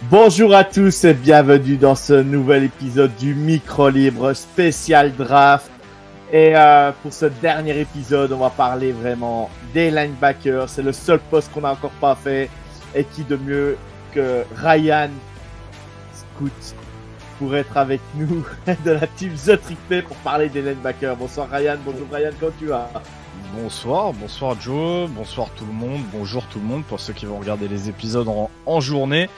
Bonjour à tous et bienvenue dans ce nouvel épisode du Micro Libre spécial draft. Et pour ce dernier épisode, on va parler vraiment des linebackers. C'est le seul poste qu'on n'a encore pas fait. Et qui de mieux que Ryan Scoot pour être avec nous de la team The Trick pour parler des linebackers. Bonsoir Ryan, bonjour Ryan, comment tu vas? Bonsoir Joe, bonsoir tout le monde, bonjour tout le monde pour ceux qui vont regarder les épisodes en journée.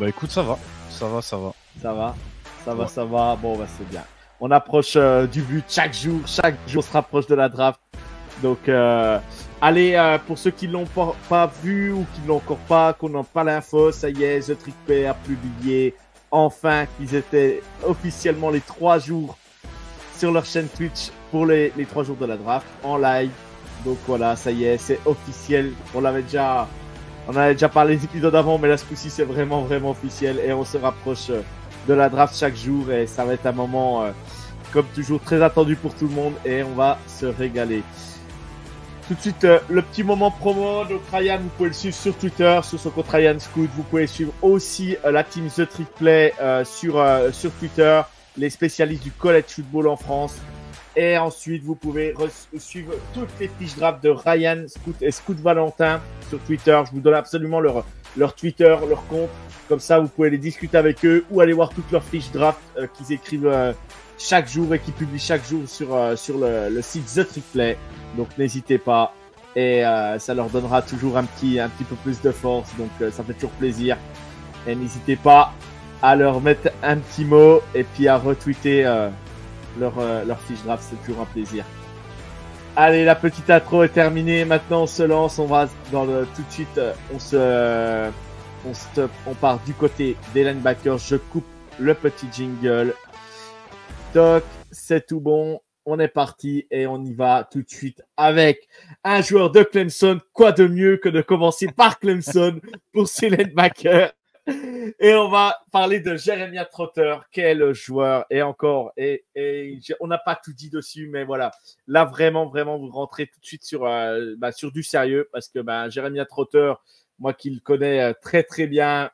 Écoute, ça va. Bon, c'est bien. On approche du but chaque jour on se rapproche de la draft. Donc, allez, pour ceux qui l'ont pas vu ou qui l'ont encore pas, qu'on n'a pas l'info, ça y est, The Trick Play a publié enfin qu'ils étaient officiellement les 3 jours sur leur chaîne Twitch pour les 3 jours de la draft en live. Donc voilà, ça y est, c'est officiel. On avait déjà parlé des épisodes avant, mais là ce coup-ci c'est vraiment officiel et on se rapproche de la draft chaque jour et ça va être un moment comme toujours très attendu pour tout le monde et on va se régaler. Tout de suite, le petit moment promo. Donc Ryan, vous pouvez le suivre sur Twitter, sur son compte Ryan Scoot. Vous pouvez suivre aussi la team The Trick Play sur Twitter, les spécialistes du college football en France. Et ensuite, vous pouvez suivre toutes les fiches draft de Ryan Scoot et Scoot Valentin sur Twitter. Je vous donne absolument leur Twitter, leur compte. Comme ça, vous pouvez les discuter avec eux ou aller voir toutes leurs fiches draft qu'ils écrivent chaque jour et qu'ils publient chaque jour sur le site The Trick Play. Donc n'hésitez pas et ça leur donnera toujours un petit peu plus de force. Donc ça fait toujours plaisir. Et n'hésitez pas à leur mettre un petit mot et puis à retweeter leur fiche draft, c'est toujours un plaisir. Allez, la petite intro est terminée. Maintenant, on se lance. On va tout de suite. On part du côté des linebackers. Je coupe le petit jingle. Toc, c'est tout bon. On est parti et on y va tout de suite avec un joueur de Clemson. Quoi de mieux que de commencer par Clemson pour ses linebackers. Et on va parler de Jeremiah Trotter, quel joueur. Et encore, on n'a pas tout dit dessus, mais voilà. Là, vraiment, vous rentrez tout de suite sur du sérieux parce que Jeremiah Trotter, moi qui le connais très, très bien,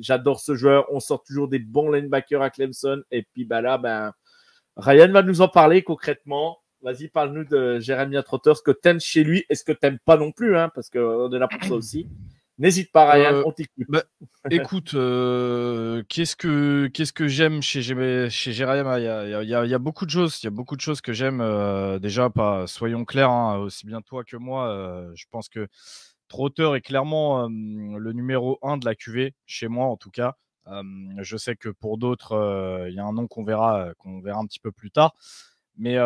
j'adore ce joueur. On sort toujours des bons linebackers à Clemson. Et puis Ryan va nous en parler concrètement. Vas-y, parle-nous de Jeremiah Trotter, ce que t'aimes chez lui et ce que t'aimes pas non plus, hein, parce qu'on est là pour ça aussi. N'hésite pas, Ryan, on t'écoute. Écoute, qu'est-ce que j'aime chez Jeremiah? Il y a beaucoup de choses. Il y a beaucoup de choses que j'aime. Déjà, soyons clairs, hein, aussi bien toi que moi. Je pense que Trotter est clairement le numéro 1 de la QV, chez moi en tout cas. Je sais que pour d'autres, il y a un nom qu'on verra un petit peu plus tard. Mais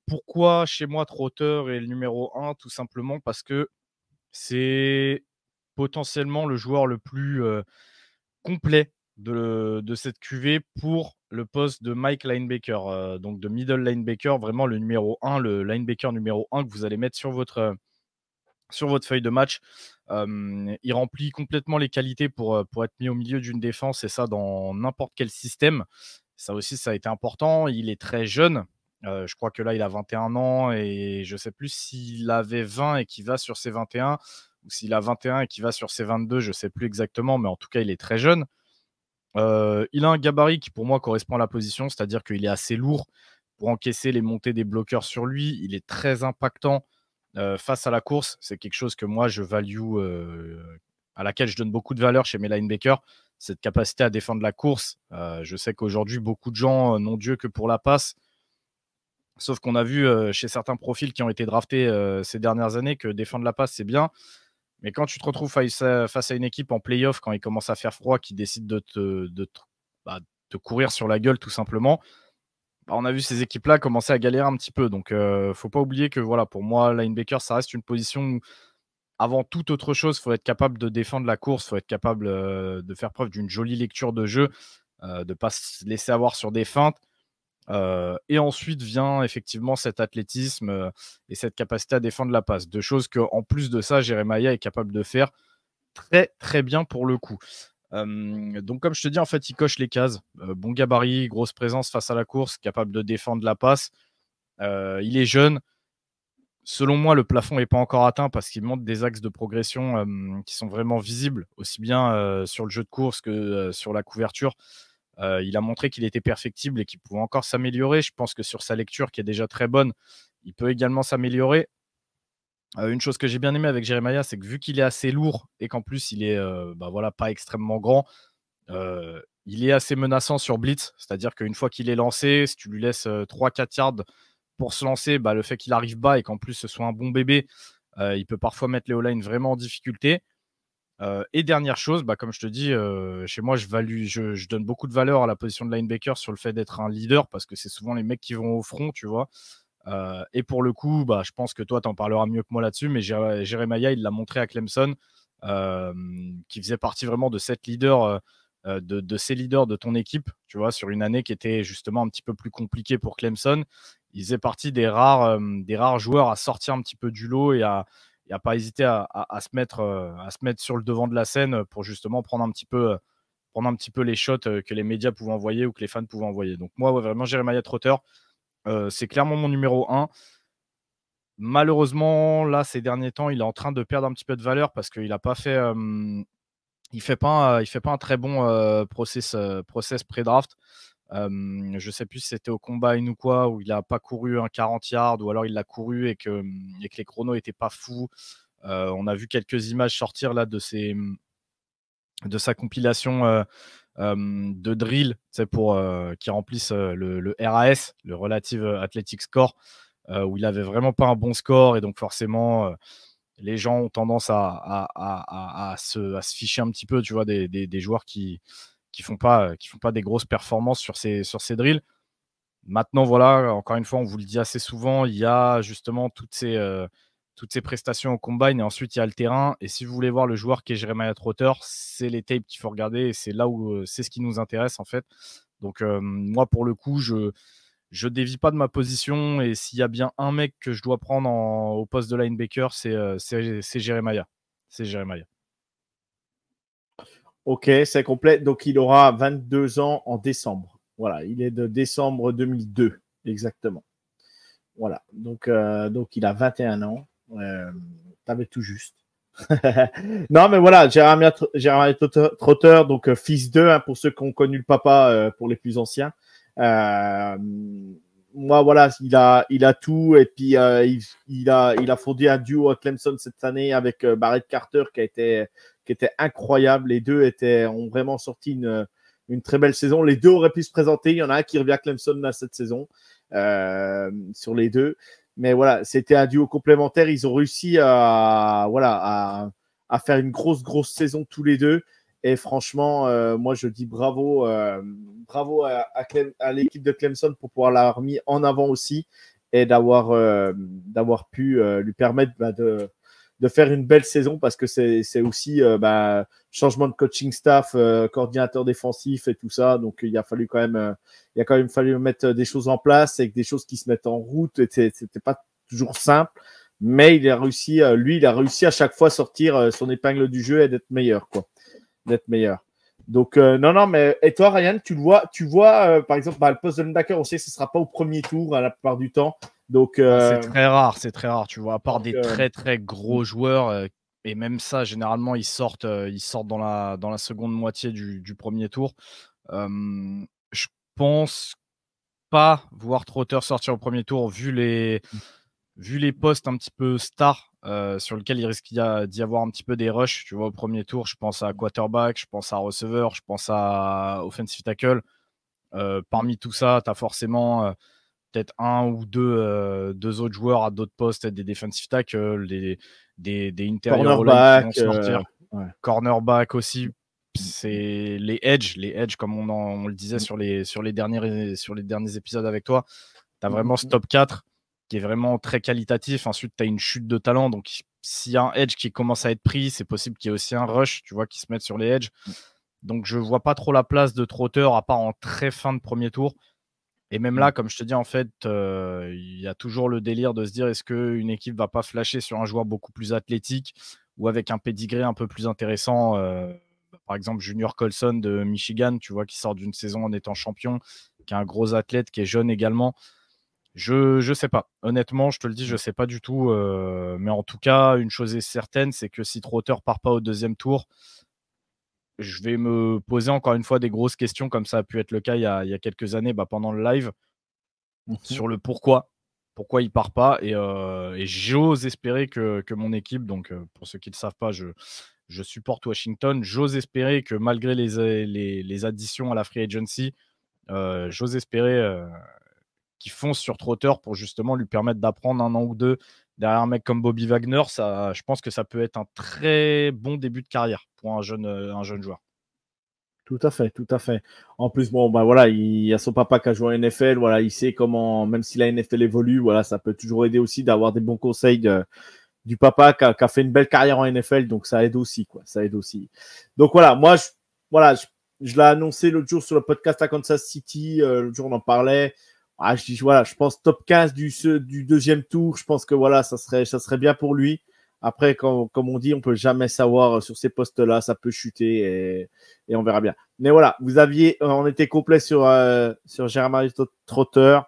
pourquoi chez moi Trotter est le numéro 1? Tout simplement parce que c'est potentiellement le joueur le plus complet de cette QV pour le poste de Mike linebacker, donc de middle linebacker, vraiment le numéro 1, le linebacker numéro 1 que vous allez mettre sur votre feuille de match. Il remplit complètement les qualités pour être mis au milieu d'une défense, et ça dans n'importe quel système. Ça aussi, ça a été important. Il est très jeune. Je crois que là, il a 21 ans et je ne sais plus s'il avait 20 et qu'il va sur ses 21 ou s'il a 21 et qu'il va sur ses 22, je ne sais plus exactement, mais en tout cas, il est très jeune. Il a un gabarit qui, pour moi, correspond à la position, c'est-à-dire qu'il est assez lourd pour encaisser les montées des bloqueurs sur lui. Il est très impactant face à la course. C'est quelque chose que moi, je value, à laquelle je donne beaucoup de valeur chez mes linebackers, cette capacité à défendre la course. Je sais qu'aujourd'hui, beaucoup de gens n'ont Dieu que pour la passe. Sauf qu'on a vu chez certains profils qui ont été draftés ces dernières années que défendre la passe, c'est bien. Mais quand tu te retrouves face à une équipe en play-off, quand il commence à faire froid, qui décide de te courir sur la gueule tout simplement, on a vu ces équipes-là commencer à galérer un petit peu. Donc, faut pas oublier que voilà, pour moi, linebacker, ça reste une position où, avant toute autre chose, il faut être capable de défendre la course, il faut être capable de faire preuve d'une jolie lecture de jeu, de ne pas se laisser avoir sur des feintes. Et ensuite vient effectivement cet athlétisme et cette capacité à défendre la passe. Deux choses qu'en plus de ça, Jeremiah est capable de faire très, très bien pour le coup. Donc, comme je te dis, en fait, il coche les cases. Bon gabarit, grosse présence face à la course, capable de défendre la passe. Il est jeune. selon moi, le plafond n'est pas encore atteint parce qu'il montre des axes de progression qui sont vraiment visibles, aussi bien sur le jeu de course que sur la couverture. Il a montré qu'il était perfectible et qu'il pouvait encore s'améliorer. Je pense que sur sa lecture, qui est déjà très bonne, il peut également s'améliorer. Une chose que j'ai bien aimé avec Jeremiah, c'est que vu qu'il est assez lourd et qu'en plus il est voilà, pas extrêmement grand, il est assez menaçant sur blitz. C'est-à-dire qu'une fois qu'il est lancé, si tu lui laisses 3-4 yards pour se lancer, le fait qu'il arrive bas et qu'en plus ce soit un bon bébé, il peut parfois mettre les O-line vraiment en difficulté. Et dernière chose, comme je te dis, chez moi, je donne beaucoup de valeur à la position de linebacker sur le fait d'être un leader parce que c'est souvent les mecs qui vont au front, tu vois. Et pour le coup, je pense que toi, tu en parleras mieux que moi là-dessus, mais Jeremiah, il l'a montré à Clemson, qui faisait partie vraiment de cette leader, de ces leaders de ton équipe, tu vois, sur une année qui était justement un petit peu plus compliquée pour Clemson. Il faisait partie des rares joueurs à sortir un petit peu du lot et à pas hésiter à se mettre sur le devant de la scène pour justement prendre un petit peu les shots que les médias pouvaient envoyer ou que les fans pouvaient envoyer. Donc moi, ouais, vraiment, Jeremiah Trotter, c'est clairement mon numéro 1. Malheureusement, là, ces derniers temps, il est en train de perdre un petit peu de valeur parce qu'il n'a pas fait... il fait pas un très bon process pré-draft. Je sais plus si c'était au combine ou quoi, où il n'a pas couru un 40 yards, ou alors il l'a couru et que les chronos n'étaient pas fous. On a vu quelques images sortir là de sa compilation de drill, pour qui remplissent le RAS, le Relative Athletic Score, où il avait vraiment pas un bon score et donc forcément les gens ont tendance à se ficher un petit peu, tu vois, des joueurs qui font pas des grosses performances sur ces drills. Maintenant, voilà, encore une fois, on vous le dit assez souvent, il y a justement toutes ces prestations au combine et ensuite il y a le terrain. Et si vous voulez voir le joueur qui est Jeremiah Trotter, c'est les tapes qu'il faut regarder et c'est là où c'est ce qui nous intéresse en fait. Donc moi, pour le coup, je dévie pas de ma position et s'il y a bien un mec que je dois prendre au poste de linebacker, c'est Jeremiah. C'est Jeremiah. Ok, c'est complet. Donc, il aura 22 ans en décembre. Voilà, il est de décembre 2002, exactement. Voilà, donc il a 21 ans. T'avais tout juste. Non, mais voilà, Jeremiah Trotter, donc fils d'eux, hein, pour ceux qui ont connu le papa, pour les plus anciens. Moi, voilà, il a tout. Et puis, il a fondé un duo à Clemson cette année avec Barrett Carter qui était incroyable. Les deux ont vraiment sorti une très belle saison. Les deux auraient pu se présenter. Il y en a un qui revient à Clemson là, cette saison, sur les deux. Mais voilà, c'était un duo complémentaire. Ils ont réussi à faire une grosse saison tous les deux. Et franchement, moi, je dis bravo à l'équipe de Clemson pour pouvoir l'avoir mis en avant aussi et d'avoir pu lui permettre de faire une belle saison parce que c'est aussi changement de coaching staff, coordinateur défensif et tout ça. Donc, il a quand même fallu mettre des choses en place et des choses qui se mettent en route. Et c'était pas toujours simple. Mais il a réussi à chaque fois sortir son épingle du jeu et d'être meilleur, quoi. D'être meilleur. Donc, non, mais et toi, Ryan, tu vois par exemple, le poste de linebacker, on sait que ce ne sera pas au premier tour la plupart du temps. Donc, c'est très rare, tu vois, à part des très très gros joueurs, et même ça, généralement, ils sortent dans la seconde moitié du premier tour. Je pense pas voir Trotter sortir au premier tour vu les postes un petit peu stars sur lesquels il risque d'y avoir un petit peu des rushs, tu vois, au premier tour. Je pense à quarterback, je pense à receveur, je pense à offensive tackle. Parmi tout ça, tu as forcément peut-être un ou deux autres joueurs à d'autres postes, des defensive tackle, des interior line qui vont sortir. Ouais. Cornerback aussi. C'est les edge comme on le disait sur les derniers épisodes avec toi. Tu as vraiment ce top 4 qui est vraiment très qualitatif. Ensuite, tu as une chute de talent. Donc, s'il y a un edge qui commence à être pris, c'est possible qu'il y ait aussi un rush, tu vois, qui se mette sur les edge. Donc, je vois pas trop la place de Trotter à part en très fin de premier tour. Et même là, comme je te dis, en fait, il y a toujours le délire de se dire est-ce qu'une équipe va pas flasher sur un joueur beaucoup plus athlétique ou avec un pedigree un peu plus intéressant. Par exemple, Junior Colson de Michigan, tu vois, qui sort d'une saison en étant champion, qui est un gros athlète, qui est jeune également. Je sais pas. Honnêtement, je te le dis, je sais pas du tout. Mais en tout cas, une chose est certaine, c'est que si Trotter part pas au deuxième tour, je vais me poser encore une fois des grosses questions, comme ça a pu être le cas il y a quelques années, pendant le live, Mhm. sur le pourquoi. Pourquoi il part pas. Et j'ose espérer que mon équipe, donc pour ceux qui ne le savent pas, je supporte Washington. J'ose espérer que malgré les additions à la free agency, j'ose espérer qu'ils foncent sur Trotter pour justement lui permettre d'apprendre un an ou deux derrière un mec comme Bobby Wagner. Ça, je pense que ça peut être un très bon début de carrière pour un jeune joueur. Tout à fait, tout à fait. En plus, bon, bah voilà, il y a son papa qui a joué en NFL, voilà, il sait comment, même si la NFL évolue, voilà, ça peut toujours aider aussi d'avoir des bons conseils du papa qui a fait une belle carrière en NFL, donc ça aide aussi, quoi, ça aide aussi. Donc voilà, moi, voilà, je l'ai annoncé l'autre jour sur le podcast à Kansas City, l'autre jour on en parlait. Ah, je dis, voilà, je pense top 15 du deuxième tour, je pense que voilà, ça serait bien pour lui. Après, comme on dit, on peut jamais savoir sur ces postes-là, ça peut chuter et on verra bien. Mais voilà, on était complet sur Jeremiah Trotter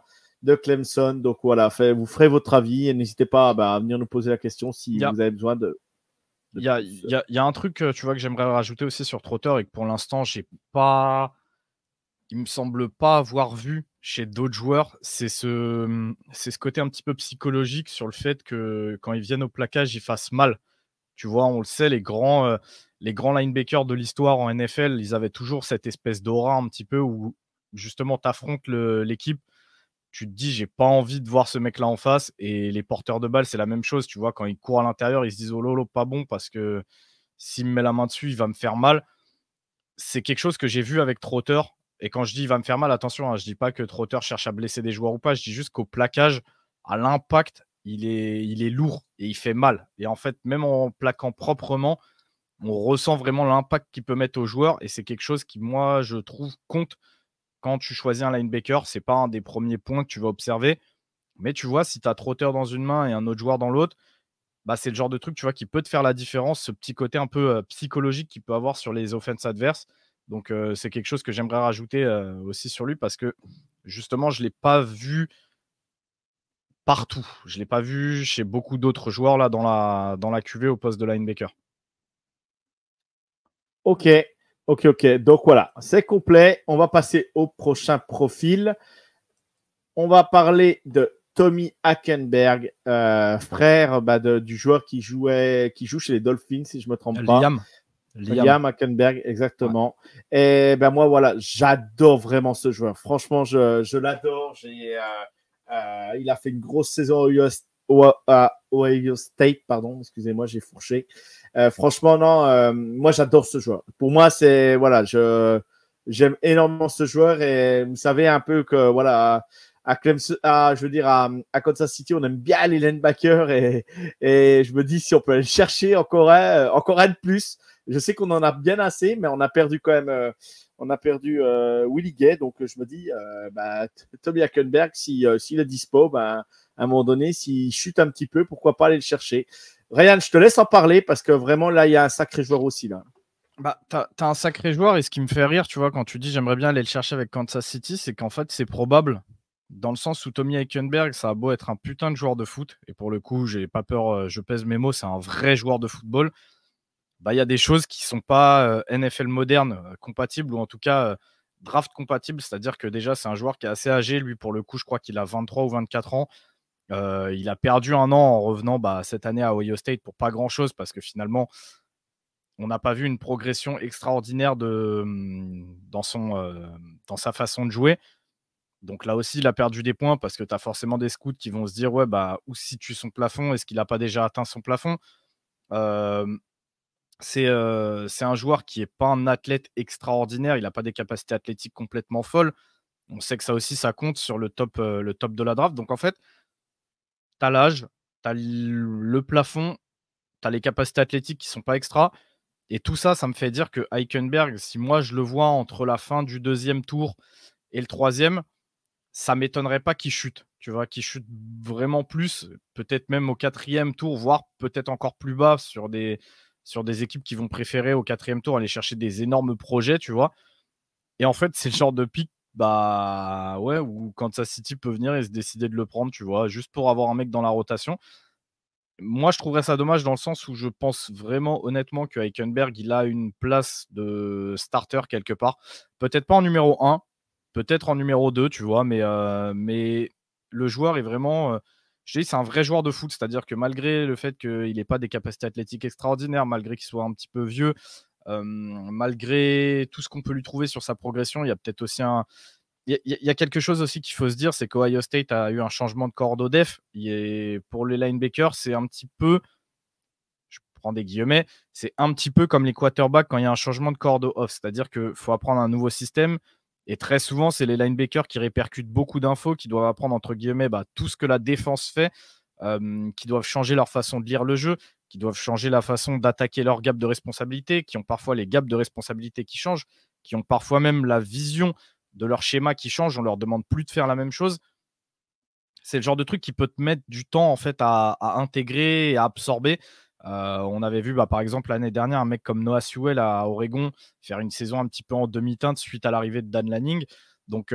de Clemson. Donc voilà, vous ferez votre avis et n'hésitez pas à venir nous poser la question si Il y a, vous avez besoin de plus. il y a un truc, tu vois, que j'aimerais rajouter aussi sur Trotter et que pour l'instant, j'ai pas, il me semble pas avoir vu chez d'autres joueurs, c'est ce côté un petit peu psychologique sur le fait que quand ils viennent au plaquage, ils fassent mal. Tu vois, on le sait, les grands linebackers de l'histoire en NFL, ils avaient toujours cette espèce d'aura un petit peu où justement tu affrontes l'équipe, tu te dis j'ai pas envie de voir ce mec-là en face. Et les porteurs de balles, c'est la même chose. Tu vois, quand ils courent à l'intérieur, ils se disent oh lolo, pas bon parce que s'il me met la main dessus, il va me faire mal. C'est quelque chose que j'ai vu avec Trotter. Et quand je dis il va me faire mal, attention, hein, je dis pas que Trotter cherche à blesser des joueurs ou pas. Je dis juste qu'au plaquage, à l'impact, il est lourd et il fait mal. Et en fait, même en plaquant proprement, on ressent vraiment l'impact qu'il peut mettre aux joueurs. Et c'est quelque chose qui, moi, je trouve, compte quand tu choisis un linebacker. C'est pas un des premiers points que tu vas observer. Mais tu vois, si tu as Trotter dans une main et un autre joueur dans l'autre, c'est le genre de truc, tu vois, qui peut te faire la différence, ce petit côté un peu psychologique qu'il peut avoir sur les offenses adverses. Donc, c'est quelque chose que j'aimerais rajouter aussi sur lui parce que justement, je ne l'ai pas vu partout. Je ne l'ai pas vu chez beaucoup d'autres joueurs là dans la QV au poste de linebacker. Ok, ok, ok. Donc voilà, c'est complet. On va passer au prochain profil. On va parler de Tommy Hackenberg, frère du joueur qui joue chez les Dolphins, si je ne me trompe pas. Liam. Hackenberg, Ouais. exactement. Et ben moi, voilà, j'adore vraiment ce joueur. Franchement, je l'adore. Il a fait une grosse saison à Ohio State, pardon, excusez-moi, j'ai fourché. Franchement, non, moi j'adore ce joueur. Pour moi, c'est voilà, j'aime énormément ce joueur et vous savez un peu que voilà à Clemson, je veux dire à Kansas City, on aime bien les linebackers et je me dis si on peut aller chercher encore un de plus. Je sais qu'on en a bien assez, mais on a perdu quand même. On a perdu Willie Gay, donc je me dis, Tommy Hackenberg, s'il est dispo, à un moment donné, s'il chute un petit peu, pourquoi pas aller le chercher. Ryan, je te laisse en parler parce que vraiment là, il y a un sacré joueur aussi là. T'as un sacré joueur et ce qui me fait rire, tu vois, quand tu dis j'aimerais bien aller le chercher avec Kansas City, c'est qu'en fait c'est probable, dans le sens où Tommy Hackenberg, ça a beau être un putain de joueur de foot, et pour le coup, j'ai pas peur, je pèse mes mots, c'est un vrai joueur de football. Il y a des choses qui sont pas NFL moderne compatibles, ou en tout cas draft compatibles, c'est-à-dire que déjà c'est un joueur qui est assez âgé, lui pour le coup, je crois qu'il a 23 ou 24 ans. Il a perdu un an en revenant cette année à Ohio State pour pas grand-chose parce que finalement on n'a pas vu une progression extraordinaire dans sa façon de jouer. Donc là aussi, il a perdu des points parce que tu as forcément des scouts qui vont se dire ouais, où se situe son plafond? Est-ce qu'il n'a pas déjà atteint son plafond? Euh, c'est un joueur qui n'est pas un athlète extraordinaire. Il n'a pas des capacités athlétiques complètement folles. On sait que ça aussi, ça compte sur le top de la draft. Donc en fait, tu as l'âge, tu as le plafond, tu as les capacités athlétiques qui ne sont pas extra. Et tout ça, ça me fait dire que Hülkenberg, si moi je le vois entre la fin du deuxième tour et le troisième, ça m'étonnerait pas qu'il chute. Tu vois, qu'il chute vraiment plus, peut-être même au quatrième tour, voire peut-être encore plus bas sur des équipes qui vont préférer au quatrième tour aller chercher des énormes projets, tu vois. Et en fait, c'est le genre de pic bah ouais, ou Kansas City peut venir et se décider de le prendre, tu vois, juste pour avoir un mec dans la rotation. Moi, je trouverais ça dommage dans le sens où je pense vraiment honnêtement que Hülkenberg, il a une place de starter quelque part. Peut-être pas en numéro 1, peut-être en numéro 2, tu vois, mais le joueur est vraiment, je te dis, c'est un vrai joueur de foot. C'est-à-dire que malgré le fait qu'il ait pas des capacités athlétiques extraordinaires, malgré qu'il soit un petit peu vieux, malgré tout ce qu'on peut lui trouver sur sa progression, il y a peut-être aussi il y a quelque chose aussi qu'il faut se dire, c'est qu'Ohio State a eu un changement de corps def. Pour les linebackers, c'est un petit peu, je prends des guillemets, c'est un petit peu comme les quarterbacks quand il y a un changement de corps off. C'est-à-dire qu'il faut apprendre un nouveau système. Et très souvent, c'est les linebackers qui répercutent beaucoup d'infos, qui doivent apprendre, entre guillemets, tout ce que la défense fait, qui doivent changer leur façon de lire le jeu, qui doivent changer la façon d'attaquer leur gap de responsabilité, qui ont parfois les gaps de responsabilité qui changent, qui ont parfois même la vision de leur schéma qui change. On leur demande plus de faire la même chose. C'est le genre de truc qui peut te mettre du temps en fait à intégrer et à absorber. On avait vu par exemple l'année dernière un mec comme Noah Sewell à Oregon faire une saison un petit peu en demi-teinte suite à l'arrivée de Dan Lanning. Donc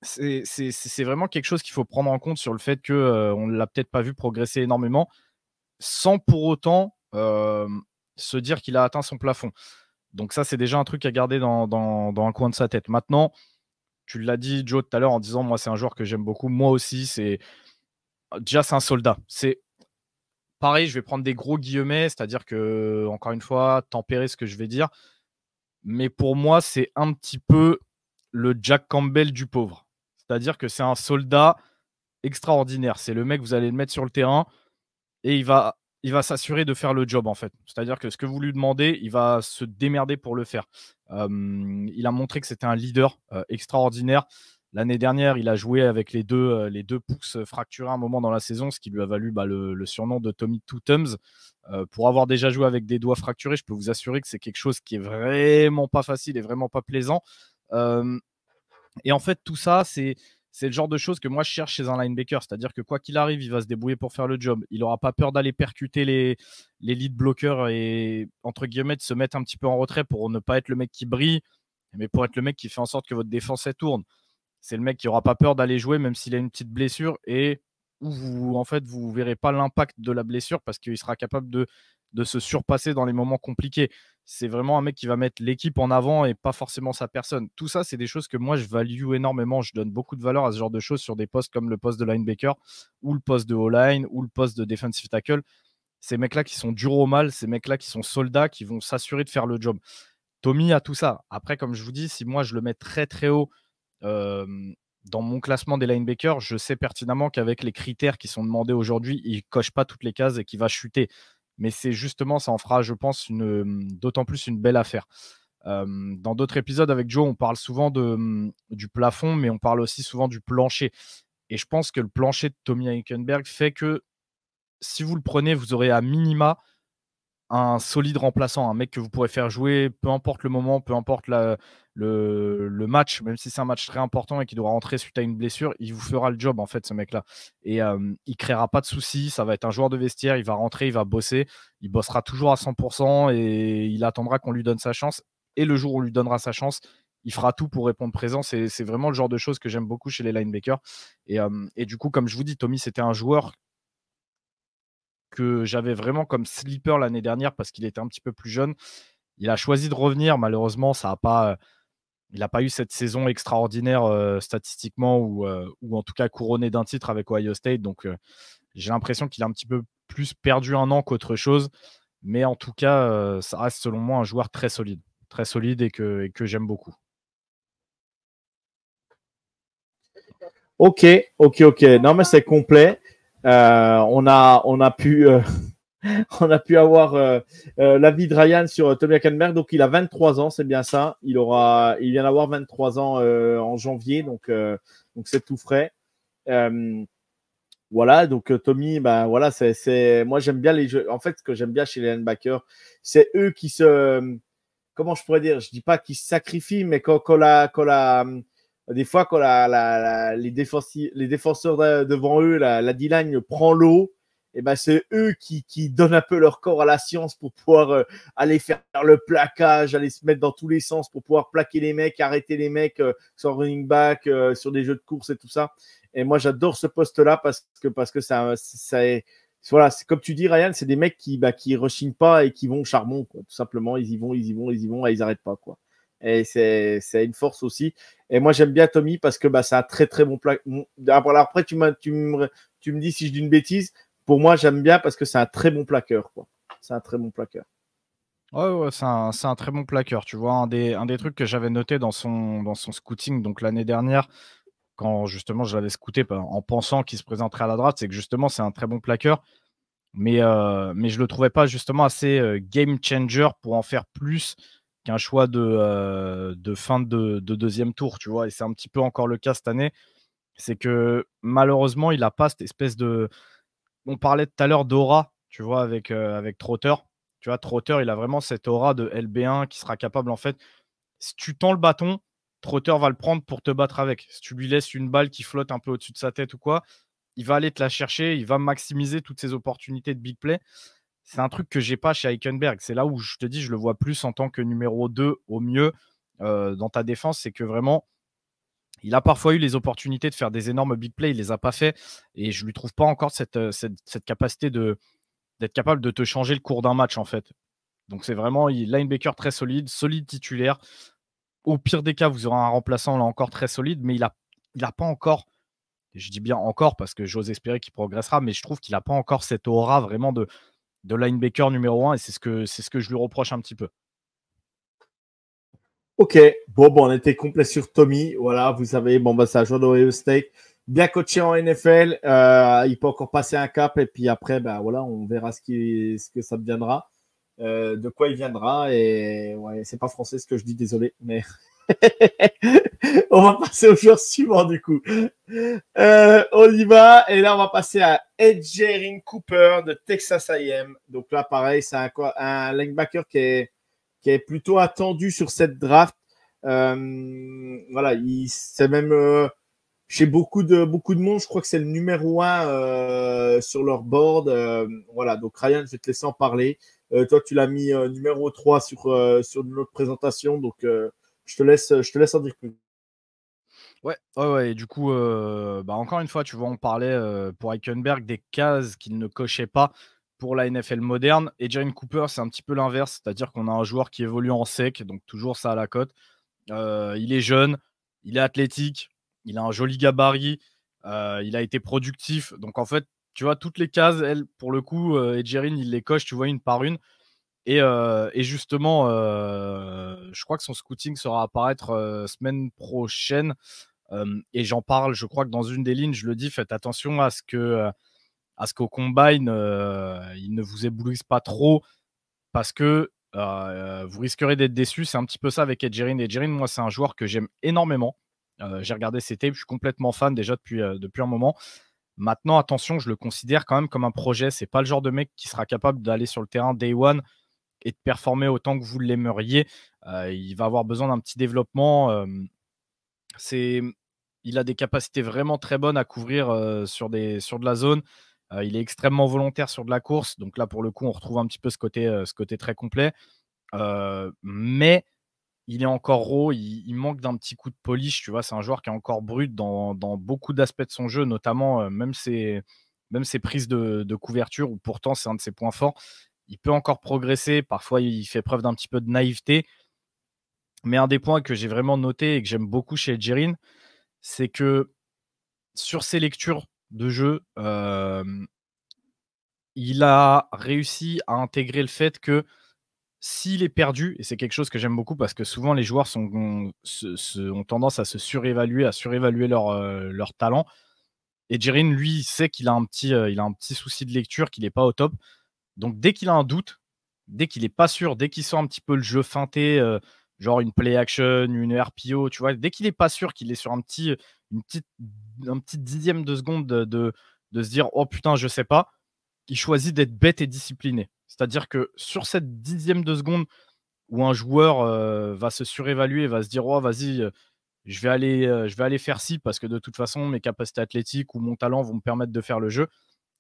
c'est vraiment quelque chose qu'il faut prendre en compte sur le fait qu'on ne l'a peut-être pas vu progresser énormément sans pour autant se dire qu'il a atteint son plafond. Donc ça, c'est déjà un truc à garder dans un coin de sa tête. Maintenant, tu l'as dit, Joe, tout à l'heure en disant, moi, c'est un joueur que j'aime beaucoup. Moi aussi, déjà, c'est un soldat. C'est pareil, je vais prendre des gros guillemets, c'est-à-dire que, encore une fois, tempérer ce que je vais dire. Mais pour moi, c'est un petit peu le Jack Campbell du pauvre. C'est-à-dire que c'est un soldat extraordinaire. C'est le mec, vous allez le mettre sur le terrain et il va s'assurer de faire le job, en fait. C'est-à-dire que ce que vous lui demandez, il va se démerder pour le faire. Il a montré que c'était un leader extraordinaire. L'année dernière, il a joué avec les deux pouces fracturés à un moment dans la saison, ce qui lui a valu le surnom de Tommy Two Thumbs. Pour avoir déjà joué avec des doigts fracturés, je peux vous assurer que c'est quelque chose qui est vraiment pas facile et vraiment pas plaisant. Euh, et en fait, tout ça, c'est le genre de choses que moi je cherche chez un linebacker. C'est-à-dire que quoi qu'il arrive, il va se débrouiller pour faire le job. Il n'aura pas peur d'aller percuter les lead blockers et, entre guillemets, de se mettre un petit peu en retrait pour ne pas être le mec qui brille, mais pour être le mec qui fait en sorte que votre défense elle tourne. C'est le mec qui n'aura pas peur d'aller jouer même s'il a une petite blessure et où vous verrez pas l'impact de la blessure parce qu'il sera capable de se surpasser dans les moments compliqués. C'est vraiment un mec qui va mettre l'équipe en avant et pas forcément sa personne. Tout ça, c'est des choses que moi, je value énormément. Je donne beaucoup de valeur à ce genre de choses sur des postes comme le poste de linebacker ou le poste de O-line ou le poste de defensive tackle. Ces mecs-là qui sont durs au mal, ces mecs-là qui sont soldats, qui vont s'assurer de faire le job. Tommy a tout ça. Après, comme je vous dis, si moi, je le mets très, très haut dans mon classement des linebackers, je sais pertinemment qu'avec les critères qui sont demandés aujourd'hui, il ne coche pas toutes les cases et qu'il va chuter. Mais c'est justement, ça en fera, je pense, d'autant plus une belle affaire. Dans d'autres épisodes avec Joe, on parle souvent du plafond, mais on parle aussi souvent du plancher. Et je pense que le plancher de Tommy Hülkenberg fait que si vous le prenez, vous aurez à minima un solide remplaçant, un mec que vous pourrez faire jouer, peu importe le moment, peu importe le match, même si c'est un match très important et qu'il doit rentrer suite à une blessure, il vous fera le job en fait, ce mec-là. Et il créera pas de soucis, ça va être un joueur de vestiaire, il va rentrer, il va bosser, il bossera toujours à 100% et il attendra qu'on lui donne sa chance. Et le jour où on lui donnera sa chance, il fera tout pour répondre présent. C'est vraiment le genre de choses que j'aime beaucoup chez les linebackers. Et du coup, comme je vous dis, Tommy, c'était un joueur que j'avais vraiment comme sleeper l'année dernière parce qu'il était un petit peu plus jeune. Il a choisi de revenir. Malheureusement, il n'a pas eu cette saison extraordinaire statistiquement ou en tout cas couronné d'un titre avec Ohio State. Donc, j'ai l'impression qu'il a un petit peu plus perdu un an qu'autre chose. Mais en tout cas, ça reste selon moi un joueur très solide et que j'aime beaucoup. Ok. Non, mais c'est complet. On a pu on a pu avoir l'avis de Ryan sur Tommy Hülkenberg. Donc, il a 23 ans, c'est bien ça. Il vient d'avoir 23 ans en janvier, donc c'est tout frais. Voilà, donc Tommy, voilà, moi j'aime bien les jeux. En fait, ce que j'aime bien chez les linebackers, c'est eux qui comment je pourrais dire, je dis pas qu'ils se sacrifient, mais des fois quand les défenseurs devant eux, la D-line prend l'eau et ben c'est eux qui donnent un peu leur corps à la science pour pouvoir aller faire le plaquage, aller se mettre dans tous les sens pour pouvoir plaquer les mecs, arrêter les mecs sur running back, sur des jeux de course et tout ça. Et moi, j'adore ce poste-là parce que ça est, voilà, c'est comme tu dis, Ryan, c'est des mecs qui rechignent pas et qui vont au charbon, quoi. Tout simplement, ils y vont, et ils n'arrêtent pas, quoi. Et c'est une force aussi. Et moi, j'aime bien Tommy parce que c'est un très, très bon plaqueur. Alors après, tu me dis si je dis une bêtise. Pour moi, j'aime bien parce que c'est un très bon plaqueur, quoi. C'est un très bon plaqueur. Ouais, c'est un très bon plaqueur. Tu vois, un des trucs que j'avais noté dans son scouting, donc l'année dernière, quand justement je l'avais scouté en pensant qu'il se présenterait à la draft, c'est que justement c'est un très bon plaqueur, mais je le trouvais pas justement assez game changer pour en faire plus qu'un choix de fin de deuxième tour, tu vois. Et c'est un petit peu encore le cas cette année. C'est que malheureusement, il a pas cette espèce de. On parlait tout à l'heure d'aura, tu vois, avec Trotter. Tu vois, Trotter, il a vraiment cette aura de LB1 qui sera capable, en fait, si tu tends le bâton, Trotter va le prendre pour te battre avec. Si tu lui laisses une balle qui flotte un peu au-dessus de sa tête ou quoi, il va aller te la chercher, il va maximiser toutes ses opportunités de big play. C'est un truc que j'ai pas chez Eichenberg. C'est là où je te dis, je le vois plus en tant que numéro 2 au mieux dans ta défense. C'est que vraiment, il a parfois eu les opportunités de faire des énormes big plays, il les a pas fait. Et je lui trouve pas encore cette capacité d'être capable de te changer le cours d'un match, en fait. Donc c'est vraiment linebacker très solide, solide titulaire. Au pire des cas, vous aurez un remplaçant là encore très solide, mais il a pas encore, je dis bien encore parce que j'ose espérer qu'il progressera, mais je trouve qu'il a pas encore cette aura vraiment de linebacker numéro 1 et c'est ce que je lui reproche un petit peu. Ok, bon, on était complet sur Tommy. Voilà, vous savez, c'est un joueur d'Ohio State, bien coaché en NFL. Il peut encore passer un cap et puis après, voilà, on verra ce que ça deviendra, de quoi il viendra. Et ouais, c'est pas français ce que je dis, désolé, mais on va passer au joueur suivant du coup. On y va et là on va passer à Edgerrin Cooper de Texas A&M. Donc là, pareil, c'est un linebacker qui est plutôt attendu sur cette draft. Voilà, c'est même chez beaucoup de monde, je crois que c'est le numéro 1 sur leur board. Voilà, donc Ryan, je vais te laisser en parler. Toi, tu l'as mis numéro 3 sur notre présentation, donc je te laisse en dire plus. Ouais, et du coup, encore une fois, tu vois, on parlait, pour Eichenberg des cases qu'il ne cochait pas pour la NFL moderne et Jaren Cooper, c'est un petit peu l'inverse, c'est-à-dire qu'on a un joueur qui évolue en sec, donc toujours ça à la cote. Il est jeune, il est athlétique, il a un joli gabarit, il a été productif, donc en fait, tu vois, toutes les cases, elles, pour le coup, Edgerrin, il les coche, tu vois, une par une et justement, je crois que son scouting sera à apparaître, semaine prochaine. Et j'en parle, je crois que dans une des lignes, je le dis, faites attention à ce qu'au combine, il ne vous éblouisse pas trop parce que vous risquerez d'être déçu. C'est un petit peu ça avec Edgerrin. Edgerrin, moi, c'est un joueur que j'aime énormément. J'ai regardé ses tapes, je suis complètement fan déjà depuis un moment. Maintenant, attention, je le considère quand même comme un projet. C'est pas le genre de mec qui sera capable d'aller sur le terrain day one et de performer autant que vous l'aimeriez. Il va avoir besoin d'un petit développement. C'est Il a des capacités vraiment très bonnes à couvrir, sur de la zone. Il est extrêmement volontaire sur de la course, donc là, pour le coup, on retrouve un petit peu ce côté très complet. Mais il est encore raw, il manque d'un petit coup de polish, tu vois? C'est un joueur qui est encore brut dans beaucoup d'aspects de son jeu, notamment, même ses prises de couverture où pourtant c'est un de ses points forts. Il peut encore progresser, parfois il fait preuve d'un petit peu de naïveté, mais un des points que j'ai vraiment noté et que j'aime beaucoup chez Djerin, c'est que sur ses lectures de jeu, il a réussi à intégrer le fait que s'il est perdu, et c'est quelque chose que j'aime beaucoup parce que souvent les joueurs ont tendance à se surévaluer, à surévaluer leur talent. Et Djerin, lui, il sait qu'il a il a un petit souci de lecture, qu'il n'est pas au top. Donc dès qu'il a un doute, dès qu'il est pas sûr, dès qu'il sent un petit peu le jeu feinté, genre une play action, une RPO, tu vois? Dès qu'il est pas sûr, qu'il est sur une petite un petit dixième de seconde de se dire: «Oh putain, je sais pas», il choisit d'être bête et discipliné. C'est-à-dire que sur cette dixième de seconde où un joueur, va se surévaluer, va se dire: «Oh vas-y, je vais aller faire ci parce que de toute façon mes capacités athlétiques ou mon talent vont me permettre de faire le jeu».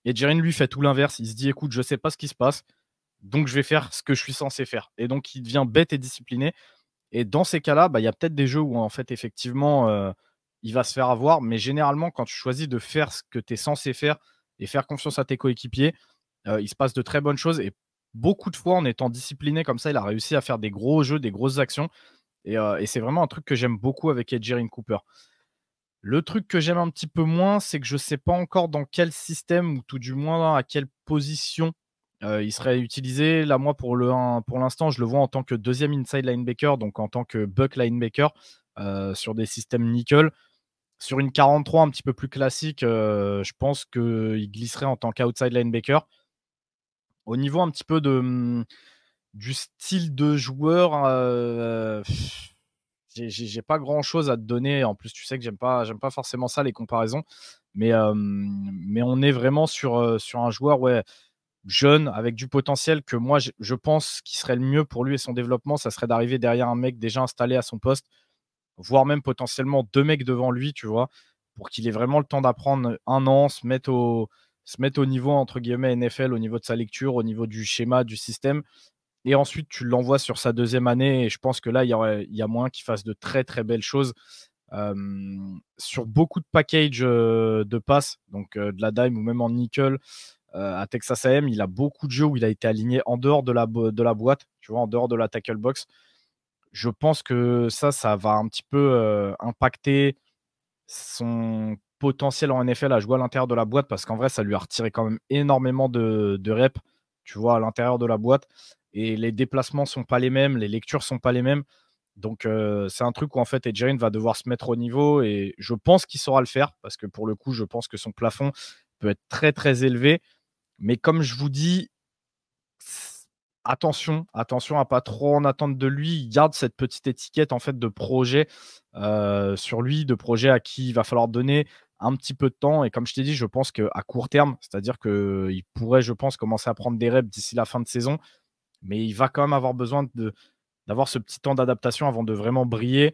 Et Jaren, lui, fait tout l'inverse. Il se dit, écoute, je sais pas ce qui se passe, donc je vais faire ce que je suis censé faire. Et donc, il devient bête et discipliné. Et dans ces cas-là, il y a peut-être des jeux où, en fait, effectivement, il va se faire avoir. Mais généralement, quand tu choisis de faire ce que tu es censé faire et faire confiance à tes coéquipiers, il se passe de très bonnes choses. Et beaucoup de fois, en étant discipliné comme ça, il a réussi à faire des gros jeux, des grosses actions. Et c'est vraiment un truc que j'aime beaucoup avec Jaren Cooper. Le truc que j'aime un petit peu moins, c'est que je ne sais pas encore dans quel système ou tout du moins à quelle position il serait utilisé. Là, moi, pour l'instant, je le vois en tant que deuxième inside linebacker, donc en tant que buck linebacker sur des systèmes nickel. Sur une 43 un petit peu plus classique, je pense qu'il glisserait en tant qu'outside linebacker. Au niveau un petit peu du style de joueur, j'ai pas grand chose à te donner. En plus, tu sais que j'aime pas forcément ça, les comparaisons. Mais on est vraiment sur un joueur jeune, avec du potentiel, que moi, je pense qu'il serait le mieux pour lui et son développement. Ça serait d'arriver derrière un mec déjà installé à son poste, voire même potentiellement 2 mecs devant lui, tu vois, pour qu'il ait vraiment le temps d'apprendre 1 an, se mettre au niveau, entre guillemets, NFL, au niveau de sa lecture, au niveau du schéma, du système. Et ensuite, tu l'envoies sur sa 2e année. Et je pense que là, il y a moyen qu'il fasse de très, très belles choses. Sur beaucoup de packages de passes, donc de la dime ou même en nickel, à Texas A&M, il a beaucoup de jeux où il a été aligné en dehors de la boîte, tu vois, en dehors de la tackle box. Je pense que ça va un petit peu impacter son potentiel en NFL à jouer à l'intérieur de la boîte, parce qu'en vrai, ça lui a retiré quand même énormément de reps, tu vois, à l'intérieur de la boîte. Et les déplacements sont pas les mêmes, les lectures sont pas les mêmes. Donc, c'est un truc où en fait, Jaren va devoir se mettre au niveau, et je pense qu'il saura le faire, parce que pour le coup, je pense que son plafond peut être très, très élevé. Mais comme je vous dis, attention à pas trop en attendre de lui. Il garde cette petite étiquette en fait de projet sur lui, de projet à qui il va falloir donner un petit peu de temps. Et comme je t'ai dit, je pense qu'à court terme, c'est-à-dire qu'il pourrait, je pense, commencer à prendre des reps d'ici la fin de saison, mais il va quand même avoir besoin d'avoir ce petit temps d'adaptation avant de vraiment briller.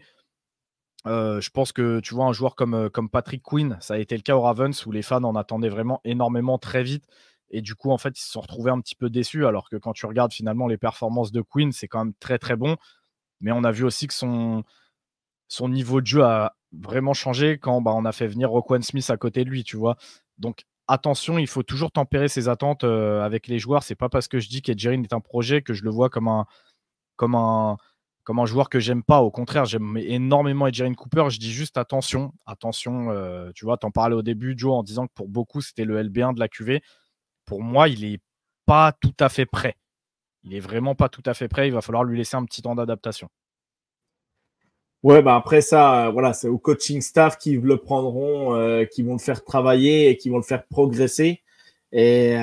Je pense que tu vois, un joueur comme Patrick Queen, ça a été le cas au Ravens, où les fans en attendaient vraiment énormément très vite. Et du coup, en fait, ils se sont retrouvés un petit peu déçus, alors que quand tu regardes finalement les performances de Queen, c'est quand même très très bon. Mais on a vu aussi que son niveau de jeu a vraiment changé quand on a fait venir Roquan Smith à côté de lui, tu vois. Donc attention, il faut toujours tempérer ses attentes avec les joueurs. C'est pas parce que je dis qu'Edgerrin est un projet que je le vois comme un, comme un joueur que j'aime pas. Au contraire, j'aime énormément Jaren Cooper. Je dis juste attention, tu vois, t'en parlais au début, Joe, en disant que pour beaucoup, c'était le LB1 de la QV. Pour moi, il est pas tout à fait prêt. Il est vraiment pas tout à fait prêt. Il va falloir lui laisser un petit temps d'adaptation. Ouais, bah après ça, voilà, c'est au coaching staff qui le prendront, qui vont le faire travailler et qui vont le faire progresser. Et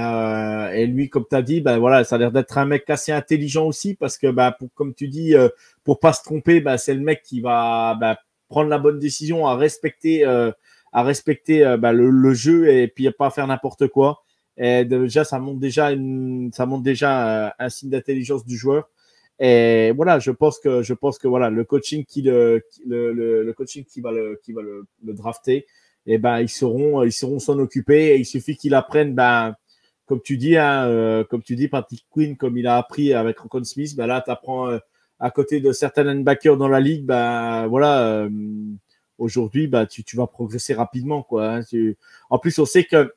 lui, comme tu as dit, bah voilà, ça a l'air d'être un mec assez intelligent aussi, parce que comme tu dis, pour pas se tromper, c'est le mec qui va prendre la bonne décision, à respecter le jeu, et puis à pas faire n'importe quoi. Et déjà, ça montre déjà un signe d'intelligence du joueur. Et voilà, je pense que voilà, le coaching le coaching qui va le drafter, et ils sauront s'en occuper. Et il suffit qu'il apprenne, comme tu dis, Patrick Queen, comme il a appris avec Roquan Smith. Là, tu apprends à côté de certains linebackers dans la ligue. Voilà, aujourd'hui, tu vas progresser rapidement, quoi. En plus, on sait que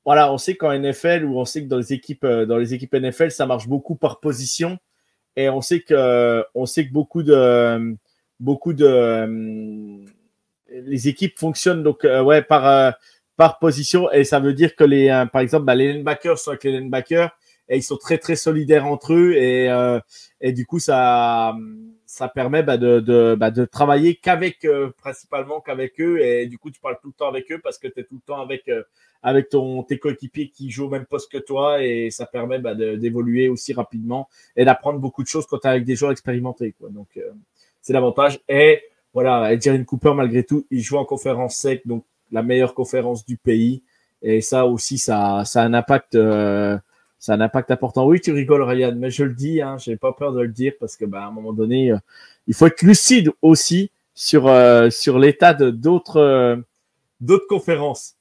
voilà, on sait qu'en NFL, ou on sait que dans les équipes NFL, ça marche beaucoup par position. Et on sait que beaucoup de les équipes fonctionnent donc par position. Et ça veut dire que par exemple, les linebackers sont avec les linebackers, et ils sont très très solidaires entre eux. Et du coup, ça permet de travailler principalement qu'avec eux. Et du coup, tu parles tout le temps avec eux, parce que tu es tout le temps avec tes coéquipiers qui jouent au même poste que toi, et ça permet d'évoluer aussi rapidement et d'apprendre beaucoup de choses quand tu es avec des joueurs expérimentés, quoi. Donc, c'est l'avantage. Et voilà, Jaren Cooper, malgré tout, il joue en conférence SEC, donc la meilleure conférence du pays. Et ça aussi, ça a un impact, important. Oui, tu rigoles, Ryan, mais je le dis, hein, j'ai pas peur de le dire, parce que à un moment donné, il faut être lucide aussi sur l'état d'autres conférences.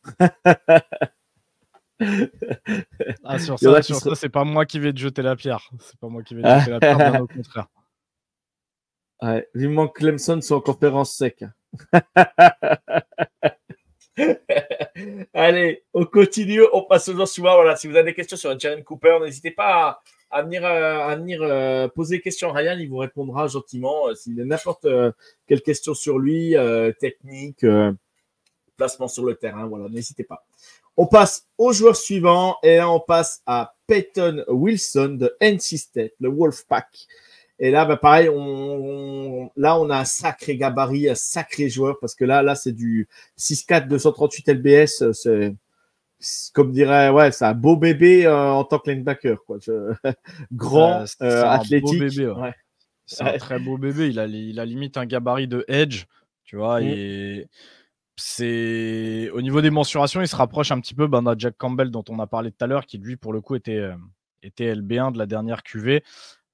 Ah, sur Il y en a ça, qui sur seraient... ça, c'est pas moi qui vais te jeter la pierre. C'est pas moi qui vais te jeter la pierre, bien au contraire. Ouais, vivement que Clemson soit en conférence sec. Allez, on continue, on passe aux gens suivants. Voilà, si vous avez des questions sur Jalen Cooper, n'hésitez pas à venir poser des questions à Ryan, il vous répondra gentiment. S'il y a n'importe quelle question sur lui, technique, placement sur le terrain, voilà, n'hésitez pas. On passe au joueur suivant et là on passe à Peyton Wilson de NC State, le Wolfpack. Et là, bah, pareil, là, on a un sacré gabarit, un sacré joueur, parce que là, c'est du 6'4", 238 LBS. C'est, comme dirait, ouais, c'est un beau bébé en tant que linebacker, quoi. Grand, C'est un beau athlétique. bébé. Ouais. Ouais. C'est un très beau bébé. Il a limite un gabarit de edge, tu vois. Et c'est au niveau des mensurations, il se rapproche un petit peu d'un Jack Campbell dont on a parlé tout à l'heure, qui lui, pour le coup, était LB1 de la dernière QV.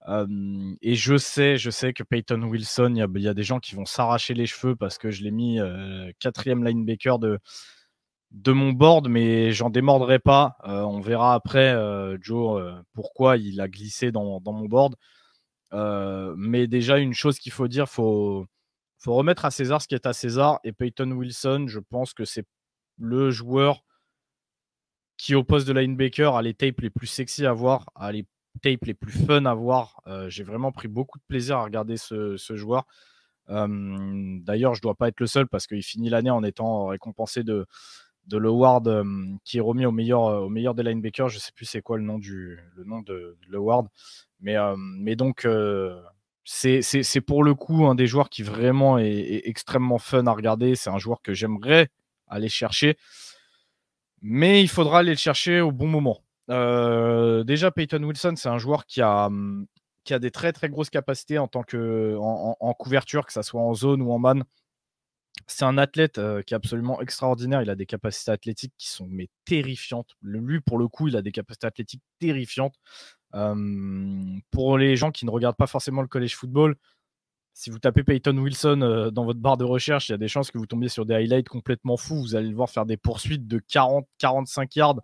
Et je sais que Peyton Wilson, il y a des gens qui vont s'arracher les cheveux parce que je l'ai mis 4e linebacker de mon board, mais j'en démordrai pas. On verra après, Joe, pourquoi il a glissé dans mon board. Mais déjà, une chose qu'il faut dire, faut remettre à César ce qui est à César. Et Peyton Wilson, je pense que c'est le joueur qui, au poste de linebacker, a les tapes les plus sexy à voir, a les tapes les plus fun à voir. J'ai vraiment pris beaucoup de plaisir à regarder ce joueur. D'ailleurs, je ne dois pas être le seul parce qu'il finit l'année en étant récompensé de l'award qui est remis au meilleur des linebackers. Je ne sais plus c'est quoi le nom de l'award. Mais donc, c'est pour le coup un des joueurs qui vraiment est extrêmement fun à regarder. C'est un joueur que j'aimerais aller chercher. Mais il faudra aller le chercher au bon moment. Déjà, Peyton Wilson, c'est un joueur qui a des très très grosses capacités en tant en couverture, que ce soit en zone ou en man. C'est un athlète qui est absolument extraordinaire. Il a des capacités athlétiques qui sont mais terrifiantes. Lui, pour le coup, il a des capacités athlétiques terrifiantes. Pour les gens qui ne regardent pas forcément le college football, si vous tapez Peyton Wilson dans votre barre de recherche, il y a des chances que vous tombiez sur des highlights complètement fous. Vous allez le voir faire des poursuites de 40-45 yards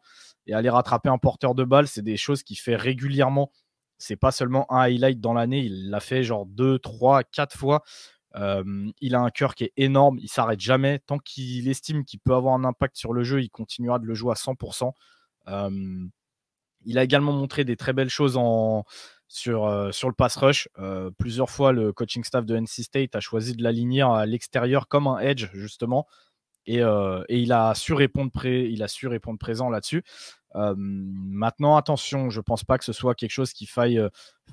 et aller rattraper un porteur de balle. C'est des choses qu'il fait régulièrement. C'est pas seulement un highlight dans l'année, il l'a fait genre 2, 3, 4 fois. Il a un cœur qui est énorme, il s'arrête jamais. Tant qu'il estime qu'il peut avoir un impact sur le jeu, il continuera de le jouer à 100%. Il a également montré des très belles choses sur le pass rush. Plusieurs fois, le coaching staff de NC State a choisi de l'aligner à l'extérieur comme un edge, justement. Et il a su répondre présent là-dessus. Maintenant, attention, je ne pense pas que ce soit quelque chose qu'il faille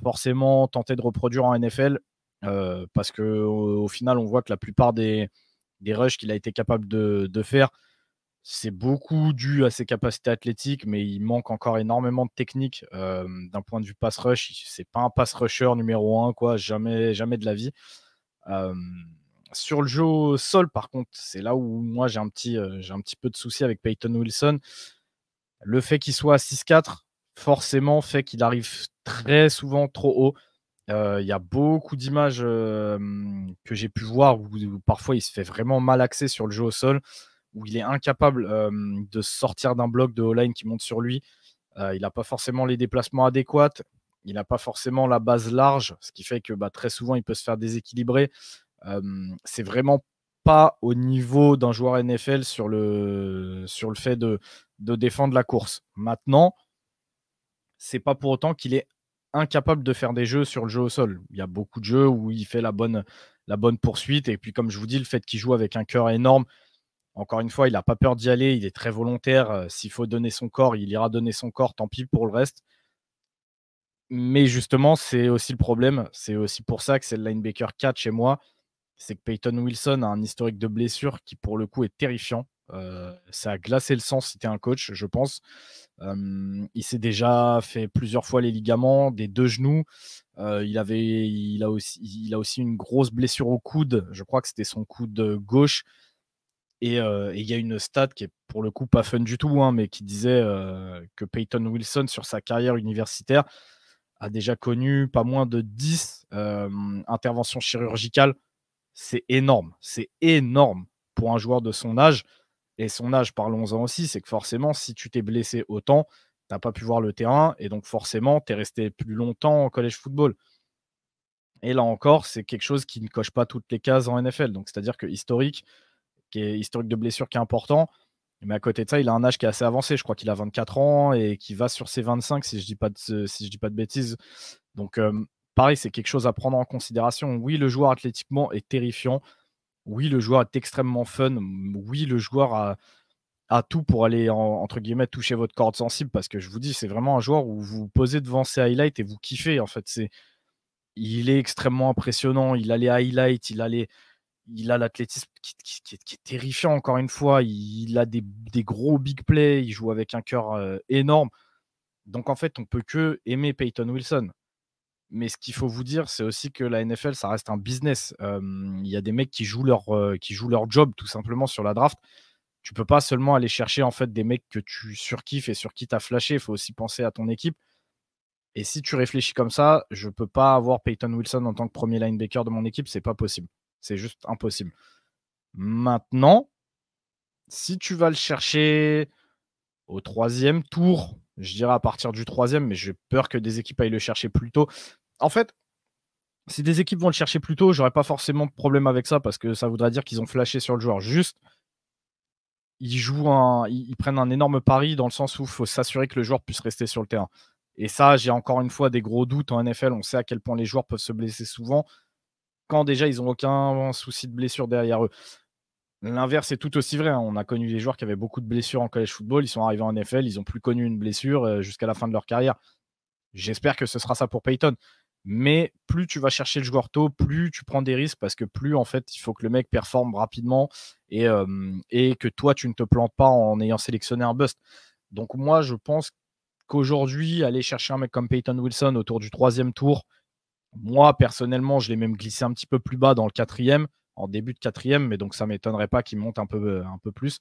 forcément tenter de reproduire en NFL. Parce qu'au final, on voit que la plupart des rushs qu'il a été capable de faire, c'est beaucoup dû à ses capacités athlétiques, mais il manque encore énormément de technique d'un point de vue pass rush. C'est pas un pass rusher numéro 1, quoi, jamais de la vie. Sur le jeu au sol, par contre, c'est là où moi j'ai un petit peu de souci avec Peyton Wilson. Le fait qu'il soit à 6'4", forcément fait qu'il arrive très souvent trop haut. Il y a beaucoup d'images que j'ai pu voir où parfois il se fait vraiment mal axer sur le jeu au sol, où il est incapable de sortir d'un bloc de O-line qui monte sur lui. Il n'a pas forcément les déplacements adéquats. Il n'a pas forcément la base large, ce qui fait que très souvent, il peut se faire déséquilibrer. C'est vraiment pas au niveau d'un joueur NFL sur le fait de défendre la course. Maintenant, c'est pas pour autant qu'il est incapable de faire des jeux sur le jeu au sol. Il y a beaucoup de jeux où il fait la bonne poursuite. Et puis, comme je vous dis, le fait qu'il joue avec un cœur énorme, encore une fois, il n'a pas peur d'y aller, il est très volontaire. S'il faut donner son corps, il ira donner son corps, tant pis pour le reste. Mais justement, c'est aussi le problème. C'est aussi pour ça que c'est le linebacker 4 chez moi. C'est que Peyton Wilson a un historique de blessure qui, pour le coup, est terrifiant. Ça a glacé le sang si tu es un coach, je pense. Il s'est déjà fait plusieurs fois les ligaments des 2 genoux. Il a aussi une grosse blessure au coude. Je crois que c'était son coude gauche. Et il y a une stat qui est pour le coup pas fun du tout, hein, mais qui disait que Peyton Wilson, sur sa carrière universitaire, a déjà connu pas moins de 10 interventions chirurgicales. C'est énorme pour un joueur de son âge. Et son âge, parlons-en aussi, c'est que forcément, si tu t'es blessé autant, tu n'as pas pu voir le terrain et donc forcément, tu es resté plus longtemps au college football. Et là encore, c'est quelque chose qui ne coche pas toutes les cases en NFL. Donc, c'est-à-dire que historique, qui est historique de blessure qui est important, mais à côté de ça, il a un âge qui est assez avancé. Je crois qu'il a 24 ans et qui va sur ses 25, si je dis pas de bêtises. Donc, pareil, c'est quelque chose à prendre en considération. Oui, le joueur athlétiquement est terrifiant. Oui, le joueur est extrêmement fun. Oui, le joueur a tout pour aller, entre guillemets, toucher votre corde sensible. Parce que je vous dis, c'est vraiment un joueur où vous vous posez devant ses highlights et vous kiffez. En fait, il est extrêmement impressionnant. Il a les highlights, il a l'athlétisme qui est terrifiant, encore une fois. Il a des gros big plays. Il joue avec un cœur énorme. Donc, en fait, on peut que aimer Peyton Wilson. Mais ce qu'il faut vous dire, c'est aussi que la NFL, ça reste un business. Il y a des mecs qui jouent leur job tout simplement sur la draft. Tu peux pas seulement aller chercher en fait des mecs que tu surkiffes et sur qui tu as flashé. Il faut aussi penser à ton équipe. Et si tu réfléchis comme ça, je peux pas avoir Peyton Wilson en tant que premier linebacker de mon équipe. C'est pas possible. C'est juste impossible. Maintenant, si tu vas le chercher au 3e tour, je dirais à partir du 3e, mais j'ai peur que des équipes aillent le chercher plus tôt. En fait, si des équipes vont le chercher plus tôt, j'aurais pas forcément de problème avec ça parce que ça voudrait dire qu'ils ont flashé sur le joueur. Juste, ils prennent un énorme pari dans le sens où il faut s'assurer que le joueur puisse rester sur le terrain. Et ça, j'ai encore une fois des gros doutes en NFL. On sait à quel point les joueurs peuvent se blesser souvent quand déjà ils n'ont aucun souci de blessure derrière eux. L'inverse est tout aussi vrai, hein. On a connu des joueurs qui avaient beaucoup de blessures en college football. Ils sont arrivés en NFL, ils n'ont plus connu une blessure jusqu'à la fin de leur carrière. J'espère que ce sera ça pour Peyton. Mais plus tu vas chercher le joueur tôt, plus tu prends des risques parce que plus en fait il faut que le mec performe rapidement et que toi tu ne te plantes pas en ayant sélectionné un bust. Donc moi je pense qu'aujourd'hui aller chercher un mec comme Peyton Wilson autour du 3e tour, moi personnellement je l'ai même glissé un petit peu plus bas dans le 4e, en début de 4e, mais donc ça ne m'étonnerait pas qu'il monte un peu plus.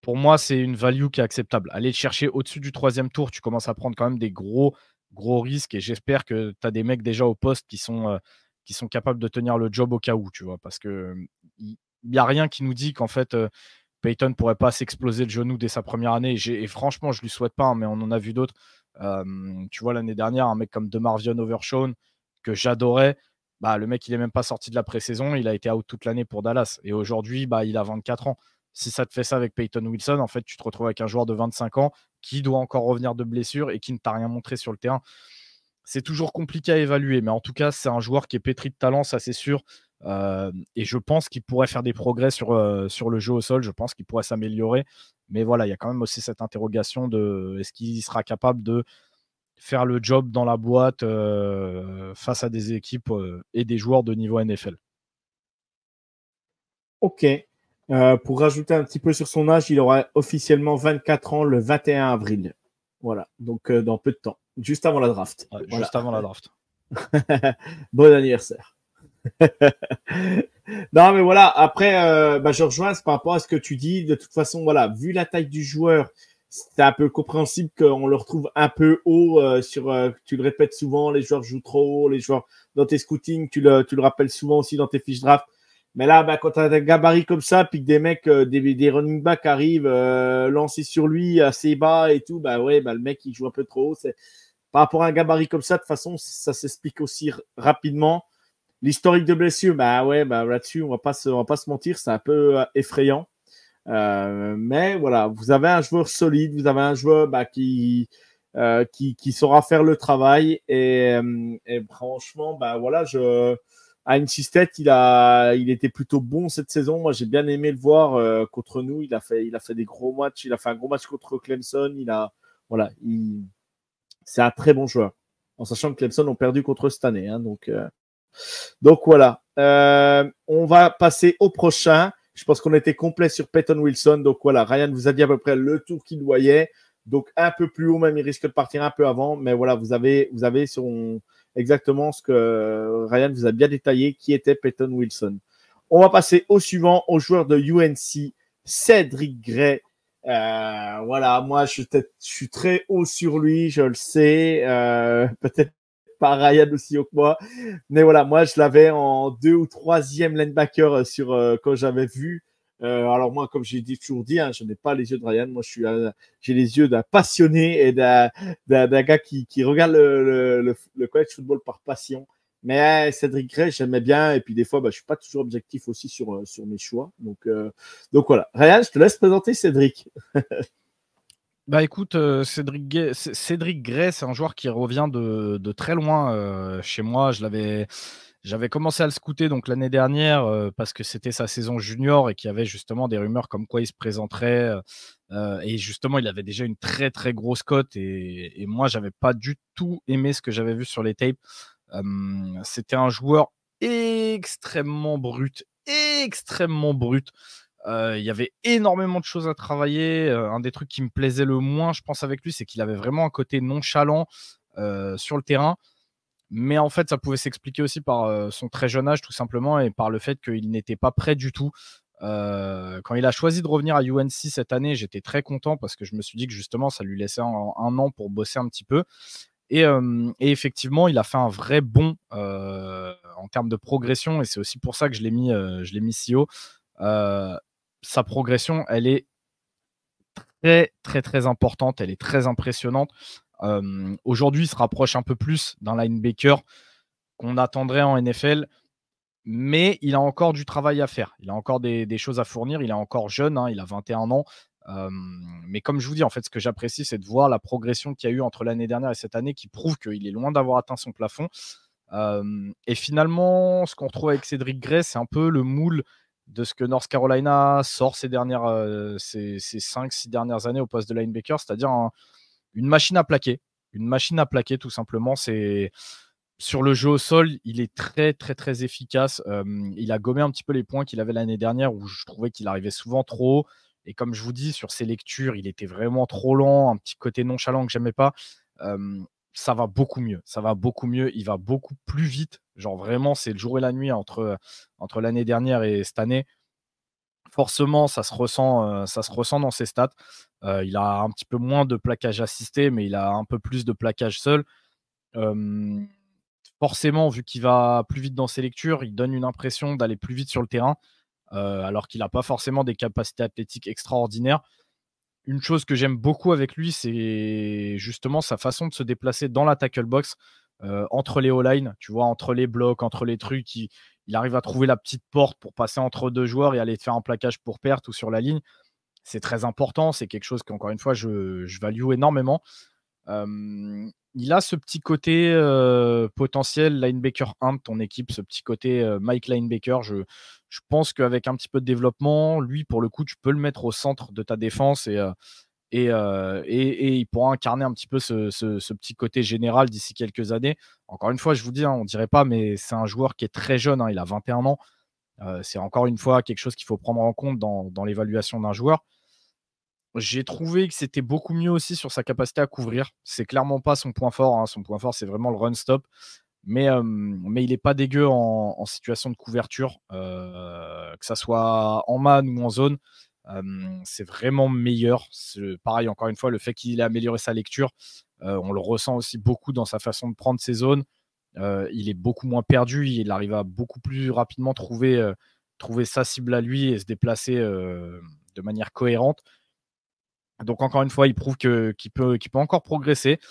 Pour moi, c'est une value qui est acceptable. Aller le chercher au-dessus du 3e tour, tu commences à prendre quand même des gros risques et j'espère que tu as des mecs déjà au poste qui sont capables de tenir le job au cas où, tu vois? Parce que il y a rien qui nous dit qu'en fait, Peyton pourrait pas s'exploser le genou dès sa première année et franchement, je lui souhaite pas, hein, mais on en a vu d'autres. Tu vois, l'année dernière, un mec comme DeMarvion Overshown que j'adorais, bah, le mec, il est même pas sorti de la pré-saison, il a été out toute l'année pour Dallas et aujourd'hui, bah, il a 24 ans. Si ça te fait ça avec Peyton Wilson, en fait, tu te retrouves avec un joueur de 25 ans qui doit encore revenir de blessure et qui ne t'a rien montré sur le terrain. C'est toujours compliqué à évaluer, mais en tout cas, c'est un joueur qui est pétri de talent, ça c'est sûr. Et je pense qu'il pourrait faire des progrès sur le jeu au sol. Je pense qu'il pourrait s'améliorer. Mais voilà, il y a quand même aussi cette interrogation de est-ce qu'il sera capable de faire le job dans la boîte face à des équipes et des joueurs de niveau NFL. Ok. Pour rajouter un petit peu sur son âge, il aura officiellement 24 ans le 21 avril. Voilà, donc dans peu de temps, juste avant la draft. Ouais, voilà. Juste avant la draft. Bon anniversaire. Non, mais voilà, après, je rejoins par rapport à ce que tu dis. De toute façon, voilà, vu la taille du joueur, c'est un peu compréhensible qu'on le retrouve un peu haut tu le répètes souvent, les joueurs jouent trop haut, les joueurs dans tes scootings, tu le rappelles souvent aussi dans tes fiches draft. Mais là, quand tu as des gabarits comme ça, puis que des mecs, des running backs arrivent lancés sur lui assez bas et tout, le mec, il joue un peu trop haut. Par rapport à un gabarit comme ça, de toute façon, ça s'explique aussi rapidement. L'historique de blessure, là-dessus, on va pas se mentir, c'est un peu effrayant. Mais voilà, vous avez un joueur solide, vous avez un joueur qui saura faire le travail. Et franchement, à NC State, il était plutôt bon cette saison. Moi, j'ai bien aimé le voir contre nous. Il a fait des gros matchs. Il a fait un gros match contre Clemson. C'est un très bon joueur. En sachant que Clemson ont perdu contre cette année. Hein, donc voilà. On va passer au prochain. Je pense qu'on était complet sur Peyton Wilson. Donc voilà, Ryan vous a dit à peu près le tour qu'il voyait. Donc un peu plus haut, même il risque de partir un peu avant. Mais voilà, vous avez exactement ce que Ryan vous a bien détaillé, qui était Peyton Wilson. On va passer au suivant, au joueur de UNC, Cedric Gray. Voilà, moi je suis très haut sur lui, je le sais. Peut-être pas Ryan aussi haut que moi. Mais voilà, moi je l'avais en 2e ou 3e linebacker quand j'avais vu Alors moi, comme j'ai toujours dit, hein, je n'ai pas les yeux de Ryan. Moi, j'ai les yeux d'un passionné et d'un gars qui regarde le college football par passion. Mais Cédric Gray, j'aimais bien. Et puis des fois, bah, je suis pas toujours objectif aussi sur mes choix. Donc voilà. Ryan, je te laisse présenter Cédric. Bah écoute, Cédric Gray, c'est un joueur qui revient de très loin chez moi. J'avais commencé à le scouter donc l'année dernière parce que c'était sa saison junior et qu'il y avait justement des rumeurs comme quoi il se présenterait. Et justement, il avait déjà une très très grosse cote et moi, j'avais pas du tout aimé ce que j'avais vu sur les tapes. C'était un joueur extrêmement brut, extrêmement brut. Il y avait énormément de choses à travailler. Un des trucs qui me plaisait le moins, je pense, avec lui, c'est qu'il avait vraiment un côté nonchalant sur le terrain. Mais en fait, ça pouvait s'expliquer aussi par son très jeune âge, tout simplement, et par le fait qu'il n'était pas prêt du tout. Quand il a choisi de revenir à UNC cette année, j'étais très content parce que je me suis dit que justement, ça lui laissait un an pour bosser un petit peu. Et effectivement, il a fait un vrai bond en termes de progression, et c'est aussi pour ça que je l'ai mis si haut. Sa progression, elle est très, très, très importante, elle est très impressionnante. Aujourd'hui, il se rapproche un peu plus d'un linebacker qu'on attendrait en NFL, mais il a encore du travail à faire. Il a encore des choses à fournir. Il est encore jeune, hein, il a 21 ans. Mais comme je vous dis, en fait, ce que j'apprécie, c'est de voir la progression qu'il y a eu entre l'année dernière et cette année qui prouve qu'il est loin d'avoir atteint son plafond. Et finalement, ce qu'on retrouve avec Cédric Gray, c'est un peu le moule de ce que North Carolina sort ces 5-6 dernières années au poste de linebacker, c'est-à-dire une machine à plaquer. Une machine à plaquer, tout simplement. Sur le jeu au sol, il est très, très, très efficace. Il a gommé un petit peu les points qu'il avait l'année dernière où je trouvais qu'il arrivait souvent trop haut. Et comme je vous dis, sur ses lectures, il était vraiment trop lent, un petit côté nonchalant que j'aimais pas. Ça va beaucoup mieux. Ça va beaucoup mieux. Il va beaucoup plus vite. Genre vraiment, c'est le jour et la nuit entre l'année dernière et cette année. Forcément, ça se ressent dans ses stats. Il a un petit peu moins de plaquage assisté, mais il a un peu plus de plaquage seul. Forcément, vu qu'il va plus vite dans ses lectures, il donne une impression d'aller plus vite sur le terrain, alors qu'il n'a pas forcément des capacités athlétiques extraordinaires. Une chose que j'aime beaucoup avec lui, c'est justement sa façon de se déplacer dans la tackle box, entre les O-line, tu vois, entre les blocs, entre les trucs. Il arrive à trouver la petite porte pour passer entre deux joueurs et aller te faire un plaquage pour perte ou sur la ligne. C'est très important, c'est quelque chose qu'encore une fois, je value énormément. Il a ce petit côté potentiel linebacker 1 de ton équipe, ce petit côté Mike Linebacker. Je pense qu'avec un petit peu de développement, lui, pour le coup, tu peux le mettre au centre de ta défense et il pourra incarner un petit peu ce petit côté général d'ici quelques années. Encore une fois, je vous dis, hein, on dirait pas, mais c'est un joueur qui est très jeune, hein, il a 21 ans. C'est encore une fois quelque chose qu'il faut prendre en compte dans l'évaluation d'un joueur. J'ai trouvé que c'était beaucoup mieux aussi sur sa capacité à couvrir. C'est clairement pas son point fort, hein. Son point fort, c'est vraiment le run stop. Mais il est pas dégueu en situation de couverture, que ça soit en man ou en zone. C'est vraiment meilleur. Pareil, encore une fois, le fait qu'il ait amélioré sa lecture, on le ressent aussi beaucoup dans sa façon de prendre ses zones. Il est beaucoup moins perdu. Il arrive à beaucoup plus rapidement trouver sa cible à lui et se déplacer de manière cohérente. Donc encore une fois, il prouve qu'il peut encore progresser.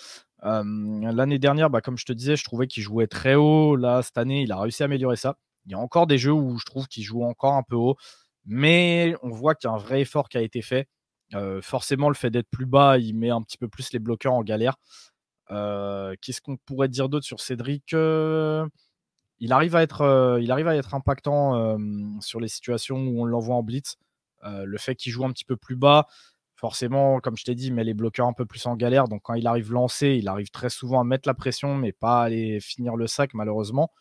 L'année dernière, bah, comme je te disais, je trouvais qu'il jouait très haut. Là, cette année, il a réussi à améliorer ça. Il y a encore des jeux où je trouve qu'il joue encore un peu haut, mais on voit qu'il y a un vrai effort qui a été fait. Forcément, le fait d'être plus bas, il met un petit peu plus les bloqueurs en galère. Qu'est-ce qu'on pourrait dire d'autre sur Cédric? Il arrive à être impactant sur les situations où on l'envoie en blitz. Le fait qu'il joue un petit peu plus bas, forcément, comme je t'ai dit, il met les bloqueurs un peu plus en galère. Donc, quand il arrive lancé, il arrive très souvent à mettre la pression, mais pas à aller finir le sac, malheureusement.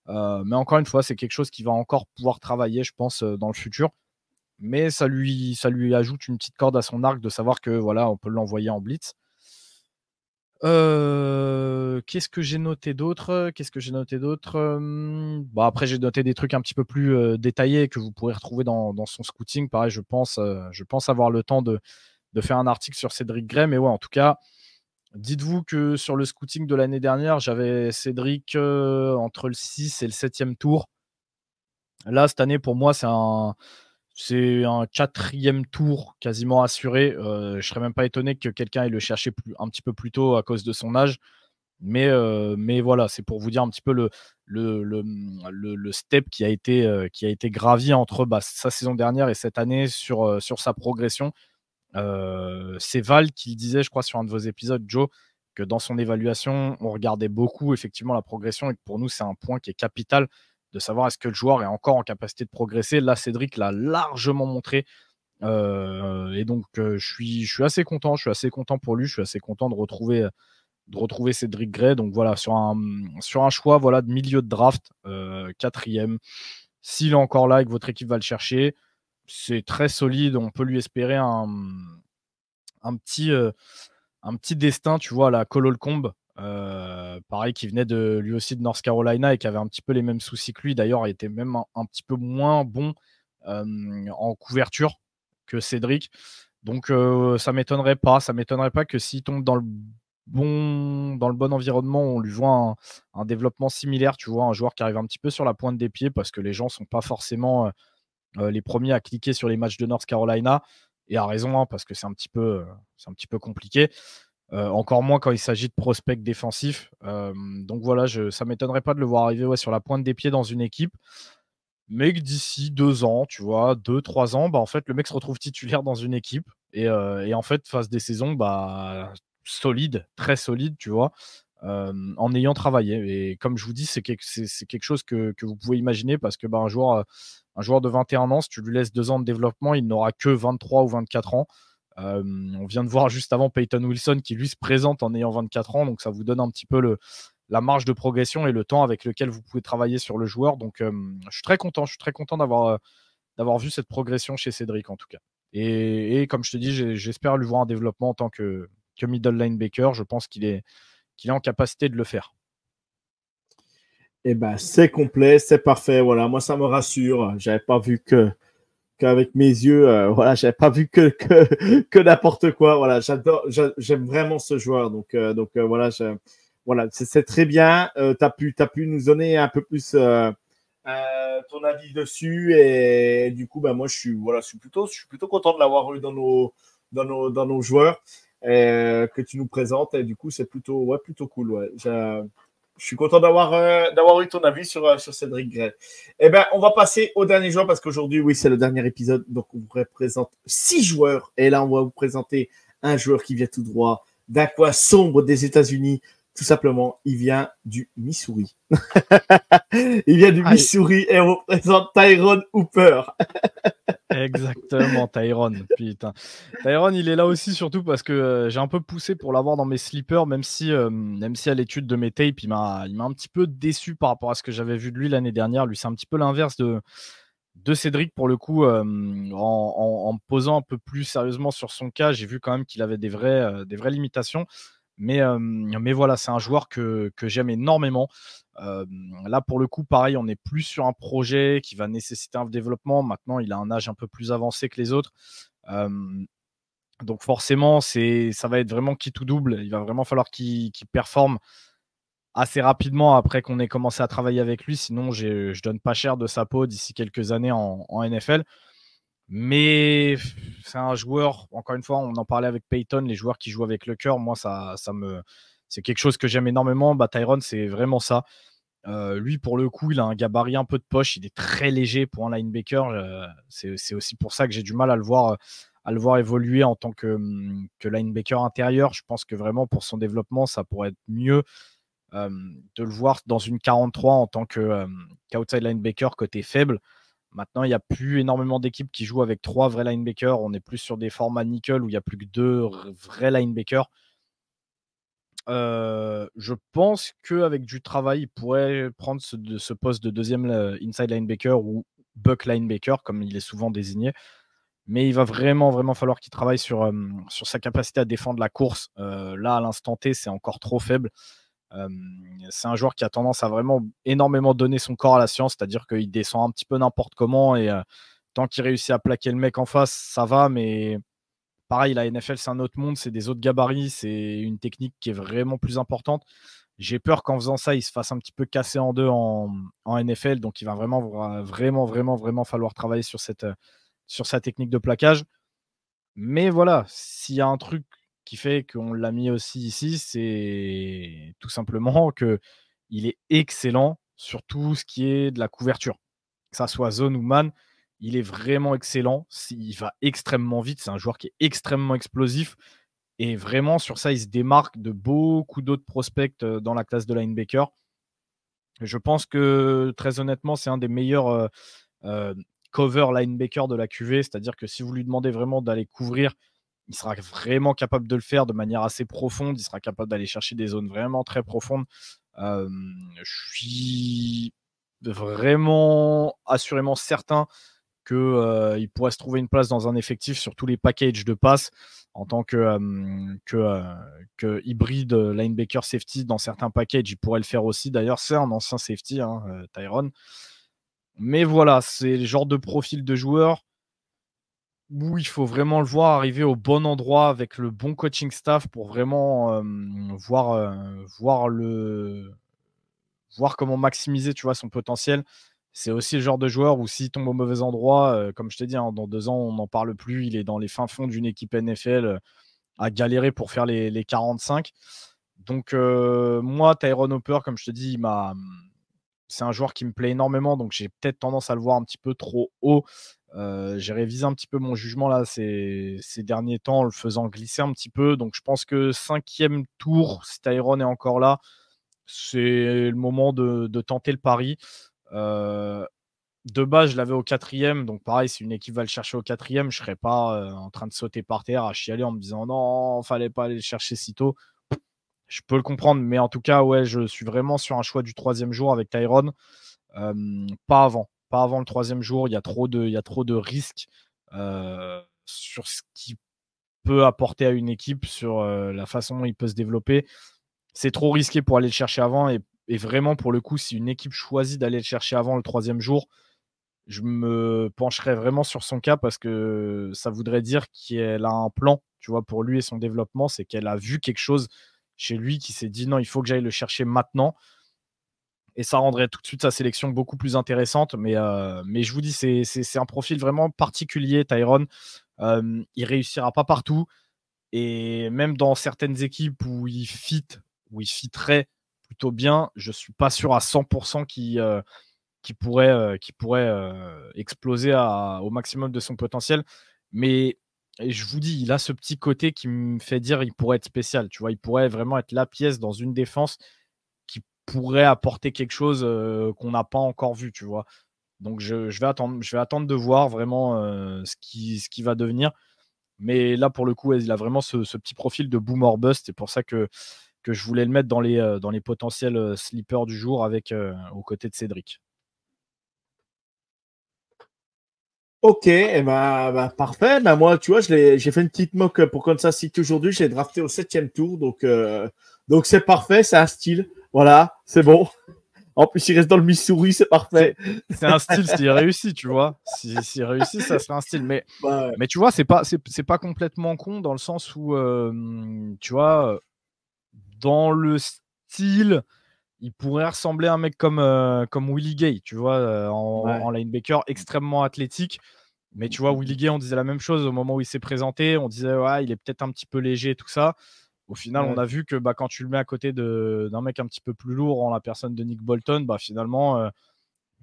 Mais encore une fois, c'est quelque chose qu'il va encore pouvoir travailler, je pense, dans le futur. Mais ça lui ajoute une petite corde à son arc de savoir que voilà, on peut l'envoyer en blitz. Qu'est-ce que j'ai noté d'autre? Bah, après, j'ai noté des trucs un petit peu plus détaillés que vous pourrez retrouver dans son scouting. Pareil, je pense avoir le temps de faire un article sur Cédric Gray. Mais ouais, en tout cas, dites-vous que sur le scouting de l'année dernière, j'avais Cédric entre le 6 et le 7e tour. Là, cette année, pour moi, C'est un 4e tour quasiment assuré. Je serais même pas étonné que quelqu'un aille le chercher un petit peu plus tôt à cause de son âge. Mais voilà, c'est pour vous dire un petit peu le step qui a été gravi entre sa saison dernière et cette année sur sa progression. C'est Val qui disait, je crois, sur un de vos épisodes, Joe, que dans son évaluation, on regardait beaucoup effectivement la progression et que pour nous, c'est un point qui est capital de savoir est-ce que le joueur est encore en capacité de progresser. Là, Cédric l'a largement montré. Et donc, je suis assez content. Je suis assez content pour lui. Je suis assez content de retrouver Cédric Gray. Donc voilà, sur un choix voilà, de milieu de draft, 4e. S'il est encore là et que votre équipe va le chercher, c'est très solide. On peut lui espérer un petit destin, tu vois, à la Cole Holcomb. Pareil, qui venait lui aussi de North Carolina et qui avait un petit peu les mêmes soucis que lui. D'ailleurs, il était même un petit peu moins bon en couverture que Cédric. Donc, ça m'étonnerait pas. Ça m'étonnerait pas que s'il tombe dans le bon environnement, on lui voit un développement similaire. Tu vois, un joueur qui arrive un petit peu sur la pointe des pieds parce que les gens sont pas forcément les premiers à cliquer sur les matchs de North Carolina. Et à raison, hein, parce que c'est un petit peu compliqué. Encore moins quand il s'agit de prospects défensifs. Donc voilà, ça ne m'étonnerait pas de le voir arriver sur la pointe des pieds dans une équipe. Mais que d'ici 2 ans, tu vois, 2-3 ans, en fait, le mec se retrouve titulaire dans une équipe. Et en fait, fasse des saisons solides, très solides, tu vois, en ayant travaillé. Et comme je vous dis, c'est quelque chose que vous pouvez imaginer parce que un joueur de 21 ans, si tu lui laisses 2 ans de développement, il n'aura que 23 ou 24 ans. On vient de voir juste avant Peyton Wilson qui lui se présente en ayant 24 ans, donc ça vous donne un petit peu la marge de progression et le temps avec lequel vous pouvez travailler sur le joueur. Donc je suis très content d'avoir vu cette progression chez Cédric en tout cas. Et comme je te dis, j'espère lui voir un développement en tant que middle linebacker. Je pense qu'il est en capacité de le faire. Eh ben, c'est complet, c'est parfait. Voilà, moi, ça me rassure. J'avais pas vu qu'avec mes yeux, voilà, j'avais pas vu que n'importe quoi. Voilà, j'aime vraiment ce joueur. Donc voilà, voilà, c'est très bien. Tu as pu nous donner un peu plus ton avis dessus. Et du coup, moi, je suis plutôt content de l'avoir eu dans nos joueurs que tu nous présentes. Et du coup, c'est plutôt cool. Ouais. Je suis content d'avoir eu ton avis sur Cédric Gray. Eh bien, on va passer au dernier joueur parce qu'aujourd'hui, oui, c'est le dernier épisode. Donc, on vous présente 6 joueurs. Et là, on va vous présenter un joueur qui vient tout droit d'un coin sombre des États-Unis. Tout simplement, il vient du Missouri. Il vient du Missouri et on représente Tyrone Hooper. Exactement, Tyrone. Putain. Tyrone, il est là aussi surtout parce que j'ai un peu poussé pour l'avoir dans mes sleepers, même si à l'étude de mes tapes, il m'a un petit peu déçu par rapport à ce que j'avais vu de lui l'année dernière. Lui, c'est un petit peu l'inverse de Cédric pour le coup. En me posant un peu plus sérieusement sur son cas, j'ai vu quand même qu'il avait des vraies limitations. Mais voilà, c'est un joueur que j'aime énormément. Là, pour le coup, pareil, on n'est plus sur un projet qui va nécessiter un développement. Maintenant, il a un âge un peu plus avancé que les autres. Donc forcément, ça va être vraiment qui tout double. Il va vraiment falloir qu'il performe assez rapidement après qu'on ait commencé à travailler avec lui. Sinon, je donne pas cher de sa peau d'ici quelques années en NFL. Mais c'est un joueur, encore une fois, on en parlait avec Peyton, les joueurs qui jouent avec le cœur, moi, c'est quelque chose que j'aime énormément. Tyrone, c'est vraiment ça. Lui, pour le coup, il a un gabarit un peu de poche, il est très léger pour un linebacker. C'est aussi pour ça que j'ai du mal à le voir évoluer en tant que linebacker intérieur. Je pense que vraiment, pour son développement, ça pourrait être mieux de le voir dans une 43 en tant qu'outside linebacker côté faible. Maintenant, il n'y a plus énormément d'équipes qui jouent avec 3 vrais linebackers. On est plus sur des formats nickel où il y a plus que 2 vrais linebackers. Je pense qu'avec du travail, il pourrait prendre ce poste de deuxième inside linebacker ou buck linebacker, comme il est souvent désigné. Mais il va vraiment, vraiment falloir qu'il travaille sur sa capacité à défendre la course. Là, à l'instant T, c'est encore trop faible. C'est un joueur qui a tendance à vraiment énormément donner son corps à la science, c'est-à-dire qu'il descend un petit peu n'importe comment et tant qu'il réussit à plaquer le mec en face, ça va, mais pareil, la NFL, c'est un autre monde, c'est des autres gabarits, c'est une technique qui est vraiment plus importante. J'ai peur qu'en faisant ça, il se fasse un petit peu casser en deux en NFL, donc il va vraiment, vraiment, vraiment, vraiment falloir travailler sur cette sur sa technique de plaquage. Mais voilà, s'il y a un truc qui fait qu'on l'a mis aussi ici, c'est tout simplement qu'il est excellent sur tout ce qui est de la couverture. Que ça soit zone ou man, il est vraiment excellent. Il va extrêmement vite. C'est un joueur qui est extrêmement explosif. Et vraiment, sur ça, il se démarque de beaucoup d'autres prospects dans la classe de linebacker. Je pense que, très honnêtement, c'est un des meilleurs cover linebacker de la QV. C'est-à-dire que si vous lui demandez vraiment d'aller couvrir, il sera vraiment capable de le faire de manière assez profonde. Il sera capable d'aller chercher des zones vraiment très profondes. Je suis vraiment assurément certain qu'il pourrait se trouver une place dans un effectif sur tous les packages de passes en tant que hybride linebacker safety. Dans certains packages, il pourrait le faire aussi. D'ailleurs, c'est un ancien safety, Tyron. Mais voilà, c'est le genre de profil de joueur où il faut vraiment le voir arriver au bon endroit avec le bon coaching staff pour vraiment voir comment maximiser, tu vois, son potentiel. C'est aussi le genre de joueur où s'il tombe au mauvais endroit, comme je t'ai dit, dans 2 ans, on n'en parle plus. Il est dans les fins fonds d'une équipe NFL à galérer pour faire les 45. Donc, moi, Tyron Hopper, comme je te dis, c'est un joueur qui me plaît énormément. Donc, j'ai peut-être tendance à le voir un petit peu trop haut. J'ai révisé un petit peu mon jugement là ces derniers temps en le faisant glisser un petit peu. Donc, je pense que 5e tour, si Tyron est encore là, c'est le moment de tenter le pari. De base, je l'avais au 4e. Donc, pareil, si une équipe va le chercher au 4e, je ne serais pas en train de sauter par terre à chialer en me disant non, il ne fallait pas aller le chercher si tôt. Je peux le comprendre, mais en tout cas, ouais, je suis vraiment sur un choix du 3e jour avec Tyron. Pas avant. Pas avant le 3e jour. Il y a trop de risques sur ce qu'il peut apporter à une équipe, sur la façon dont il peut se développer. C'est trop risqué pour aller le chercher avant. Et vraiment, pour le coup, si une équipe choisit d'aller le chercher avant le 3e jour, je me pencherais vraiment sur son cas parce que ça voudrait dire qu'elle a un plan, tu vois, pour lui et son développement. C'est qu'elle a vu quelque chose chez lui qui s'est dit non, il faut que j'aille le chercher maintenant. Et ça rendrait tout de suite sa sélection beaucoup plus intéressante. Mais je vous dis, c'est un profil vraiment particulier, Tyron. Il réussira pas partout. Et même dans certaines équipes où il fitterait plutôt bien, je ne suis pas sûr à 100% qu'il pourrait exploser au maximum de son potentiel. Mais je vous dis, il a ce petit côté qui me fait dire qu'il pourrait être spécial. Tu vois, il pourrait vraiment être la pièce dans une défense qui pourrait apporter quelque chose qu'on n'a pas encore vu, tu vois. Donc je vais attendre de voir vraiment ce qui va devenir. Mais là, pour le coup, il a vraiment ce petit profil de boom or bust. C'est pour ça que je voulais le mettre dans les potentiels sleepers du jour aux côtés de Cédric. Ok, parfait. Moi, tu vois, j'ai fait une petite mock pour Kansas City aujourd'hui. J'ai drafté au 7e tour. Donc c'est parfait. C'est un style. Voilà, c'est bon. En plus, il reste dans le Missouri. C'est parfait. C'est un style s'il réussit, tu vois. S'il réussit, ça serait un style. Mais tu vois, c'est pas complètement con dans le sens où, tu vois, dans le style, il pourrait ressembler à un mec comme Willie Gay, tu vois, en linebacker extrêmement athlétique. Mais tu vois, Willie Gay, on disait la même chose au moment où il s'est présenté. On disait, ouais, il est peut-être un petit peu léger, tout ça. Au final, on a vu que quand tu le mets à côté d'un mec un petit peu plus lourd, en la personne de Nick Bolton, finalement,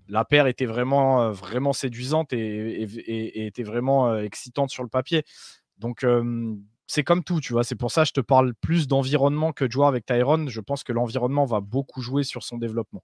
la paire était vraiment, vraiment séduisante et était vraiment excitante sur le papier. Donc, c'est comme tout, tu vois. C'est pour ça que je te parle plus d'environnement que de joueur avec Tyron. Je pense que l'environnement va beaucoup jouer sur son développement.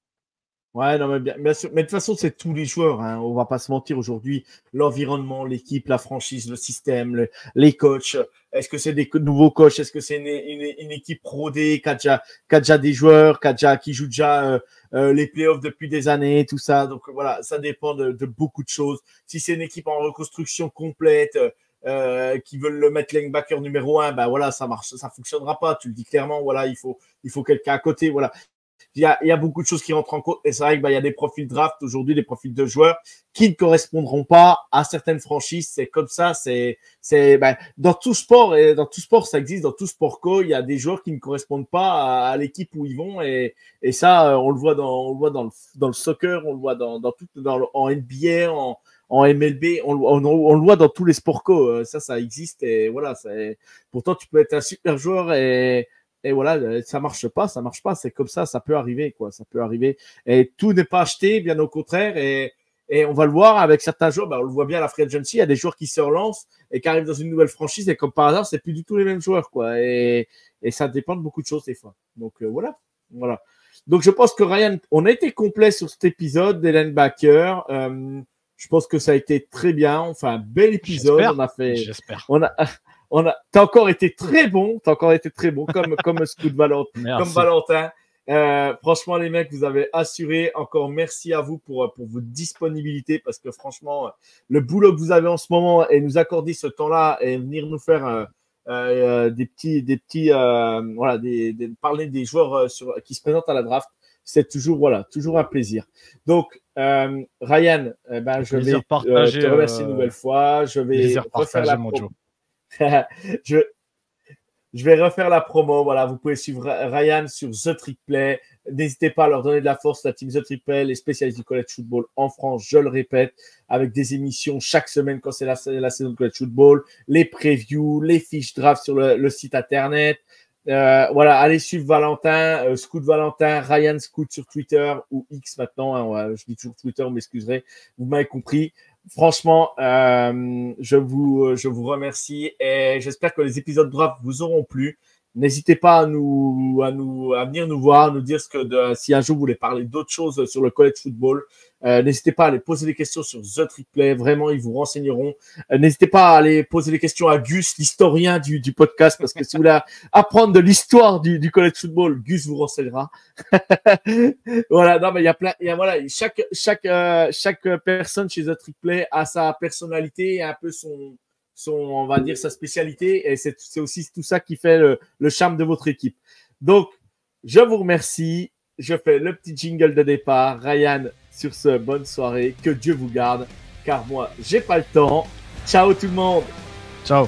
Ouais, non, mais bien sûr. Mais de toute façon, c'est tous les joueurs. On va pas se mentir aujourd'hui. L'environnement, l'équipe, la franchise, le système, les coachs. Est-ce que c'est des nouveaux coachs? Est-ce que c'est une équipe rodée qui a déjà des joueurs, qui joue déjà les playoffs depuis des années, tout ça. Donc voilà, ça dépend de beaucoup de choses. Si c'est une équipe en reconstruction complète, qui veulent le mettre linebacker numéro 1, voilà, ça marche, ça fonctionnera pas. Tu le dis clairement. Voilà, il faut quelqu'un à côté. Voilà. Il y a beaucoup de choses qui rentrent en compte. Et c'est vrai qu'il y a des profils draft aujourd'hui, des profils de joueurs qui ne correspondront pas à certaines franchises. C'est comme ça. Dans tout sport, et dans tout sport, ça existe. Dans tout sport co, il y a des joueurs qui ne correspondent pas à l'équipe où ils vont. Et ça, on le voit dans le soccer, on le voit en NBA, en MLB, on le voit dans tous les sports co, ça existe et voilà. Pourtant, tu peux être un super joueur et voilà, ça marche pas, c'est comme ça peut arriver, quoi, ça peut arriver. Et tout n'est pas acheté, bien au contraire, et on va le voir avec certains joueurs, on le voit bien à la Free Agency, il y a des joueurs qui se relancent et qui arrivent dans une nouvelle franchise, et comme par hasard, c'est plus du tout les mêmes joueurs, quoi, et ça dépend de beaucoup de choses des fois. Donc voilà. Donc je pense que Ryan, on a été complet sur cet épisode des linebackers. Je pense que ça a été très bien, enfin un bel épisode. J'espère. T'as encore été très bon, comme Scoot Valentin, comme Valentin. Franchement, les mecs, vous avez assuré. Encore merci à vous pour votre disponibilité, parce que franchement, le boulot que vous avez en ce moment et nous accorder ce temps-là et venir nous faire parler des joueurs qui se présentent à la draft, c'est toujours un plaisir. Donc Ryan, je vais te remercier une nouvelle fois. Je vais refaire la promo. Je vais refaire la promo. Voilà, vous pouvez suivre Ryan sur The Trick Play. N'hésitez pas à leur donner de la force, la team The Trick Play, les spécialistes du college football en France, je le répète, avec des émissions chaque semaine quand c'est la saison de college football, les previews, les fiches draft sur le site internet. Voilà, allez suivre Valentin, Scoot Valentin, Ryan Scoot sur Twitter ou X maintenant. Je dis toujours Twitter, vous m'excuserez, vous m'avez compris. Franchement, je vous remercie et j'espère que les épisodes draft vous auront plu. N'hésitez pas à venir nous voir, nous dire si un jour vous voulez parler d'autres choses sur le college football. N'hésitez pas à aller poser des questions sur The Trick Play. Vraiment, ils vous renseigneront. N'hésitez pas à aller poser des questions à Gus, l'historien du podcast, parce que si vous voulez apprendre de l'histoire du college football, Gus vous renseignera. Voilà, non, mais chaque personne chez The Trick Play a sa personnalité et un peu on va dire, sa spécialité, et c'est aussi tout ça qui fait le charme de votre équipe. Donc, je vous remercie. Je fais le petit jingle de départ. Ryan, sur ce, bonne soirée. Que Dieu vous garde, car moi, j'ai pas le temps. Ciao tout le monde. Ciao.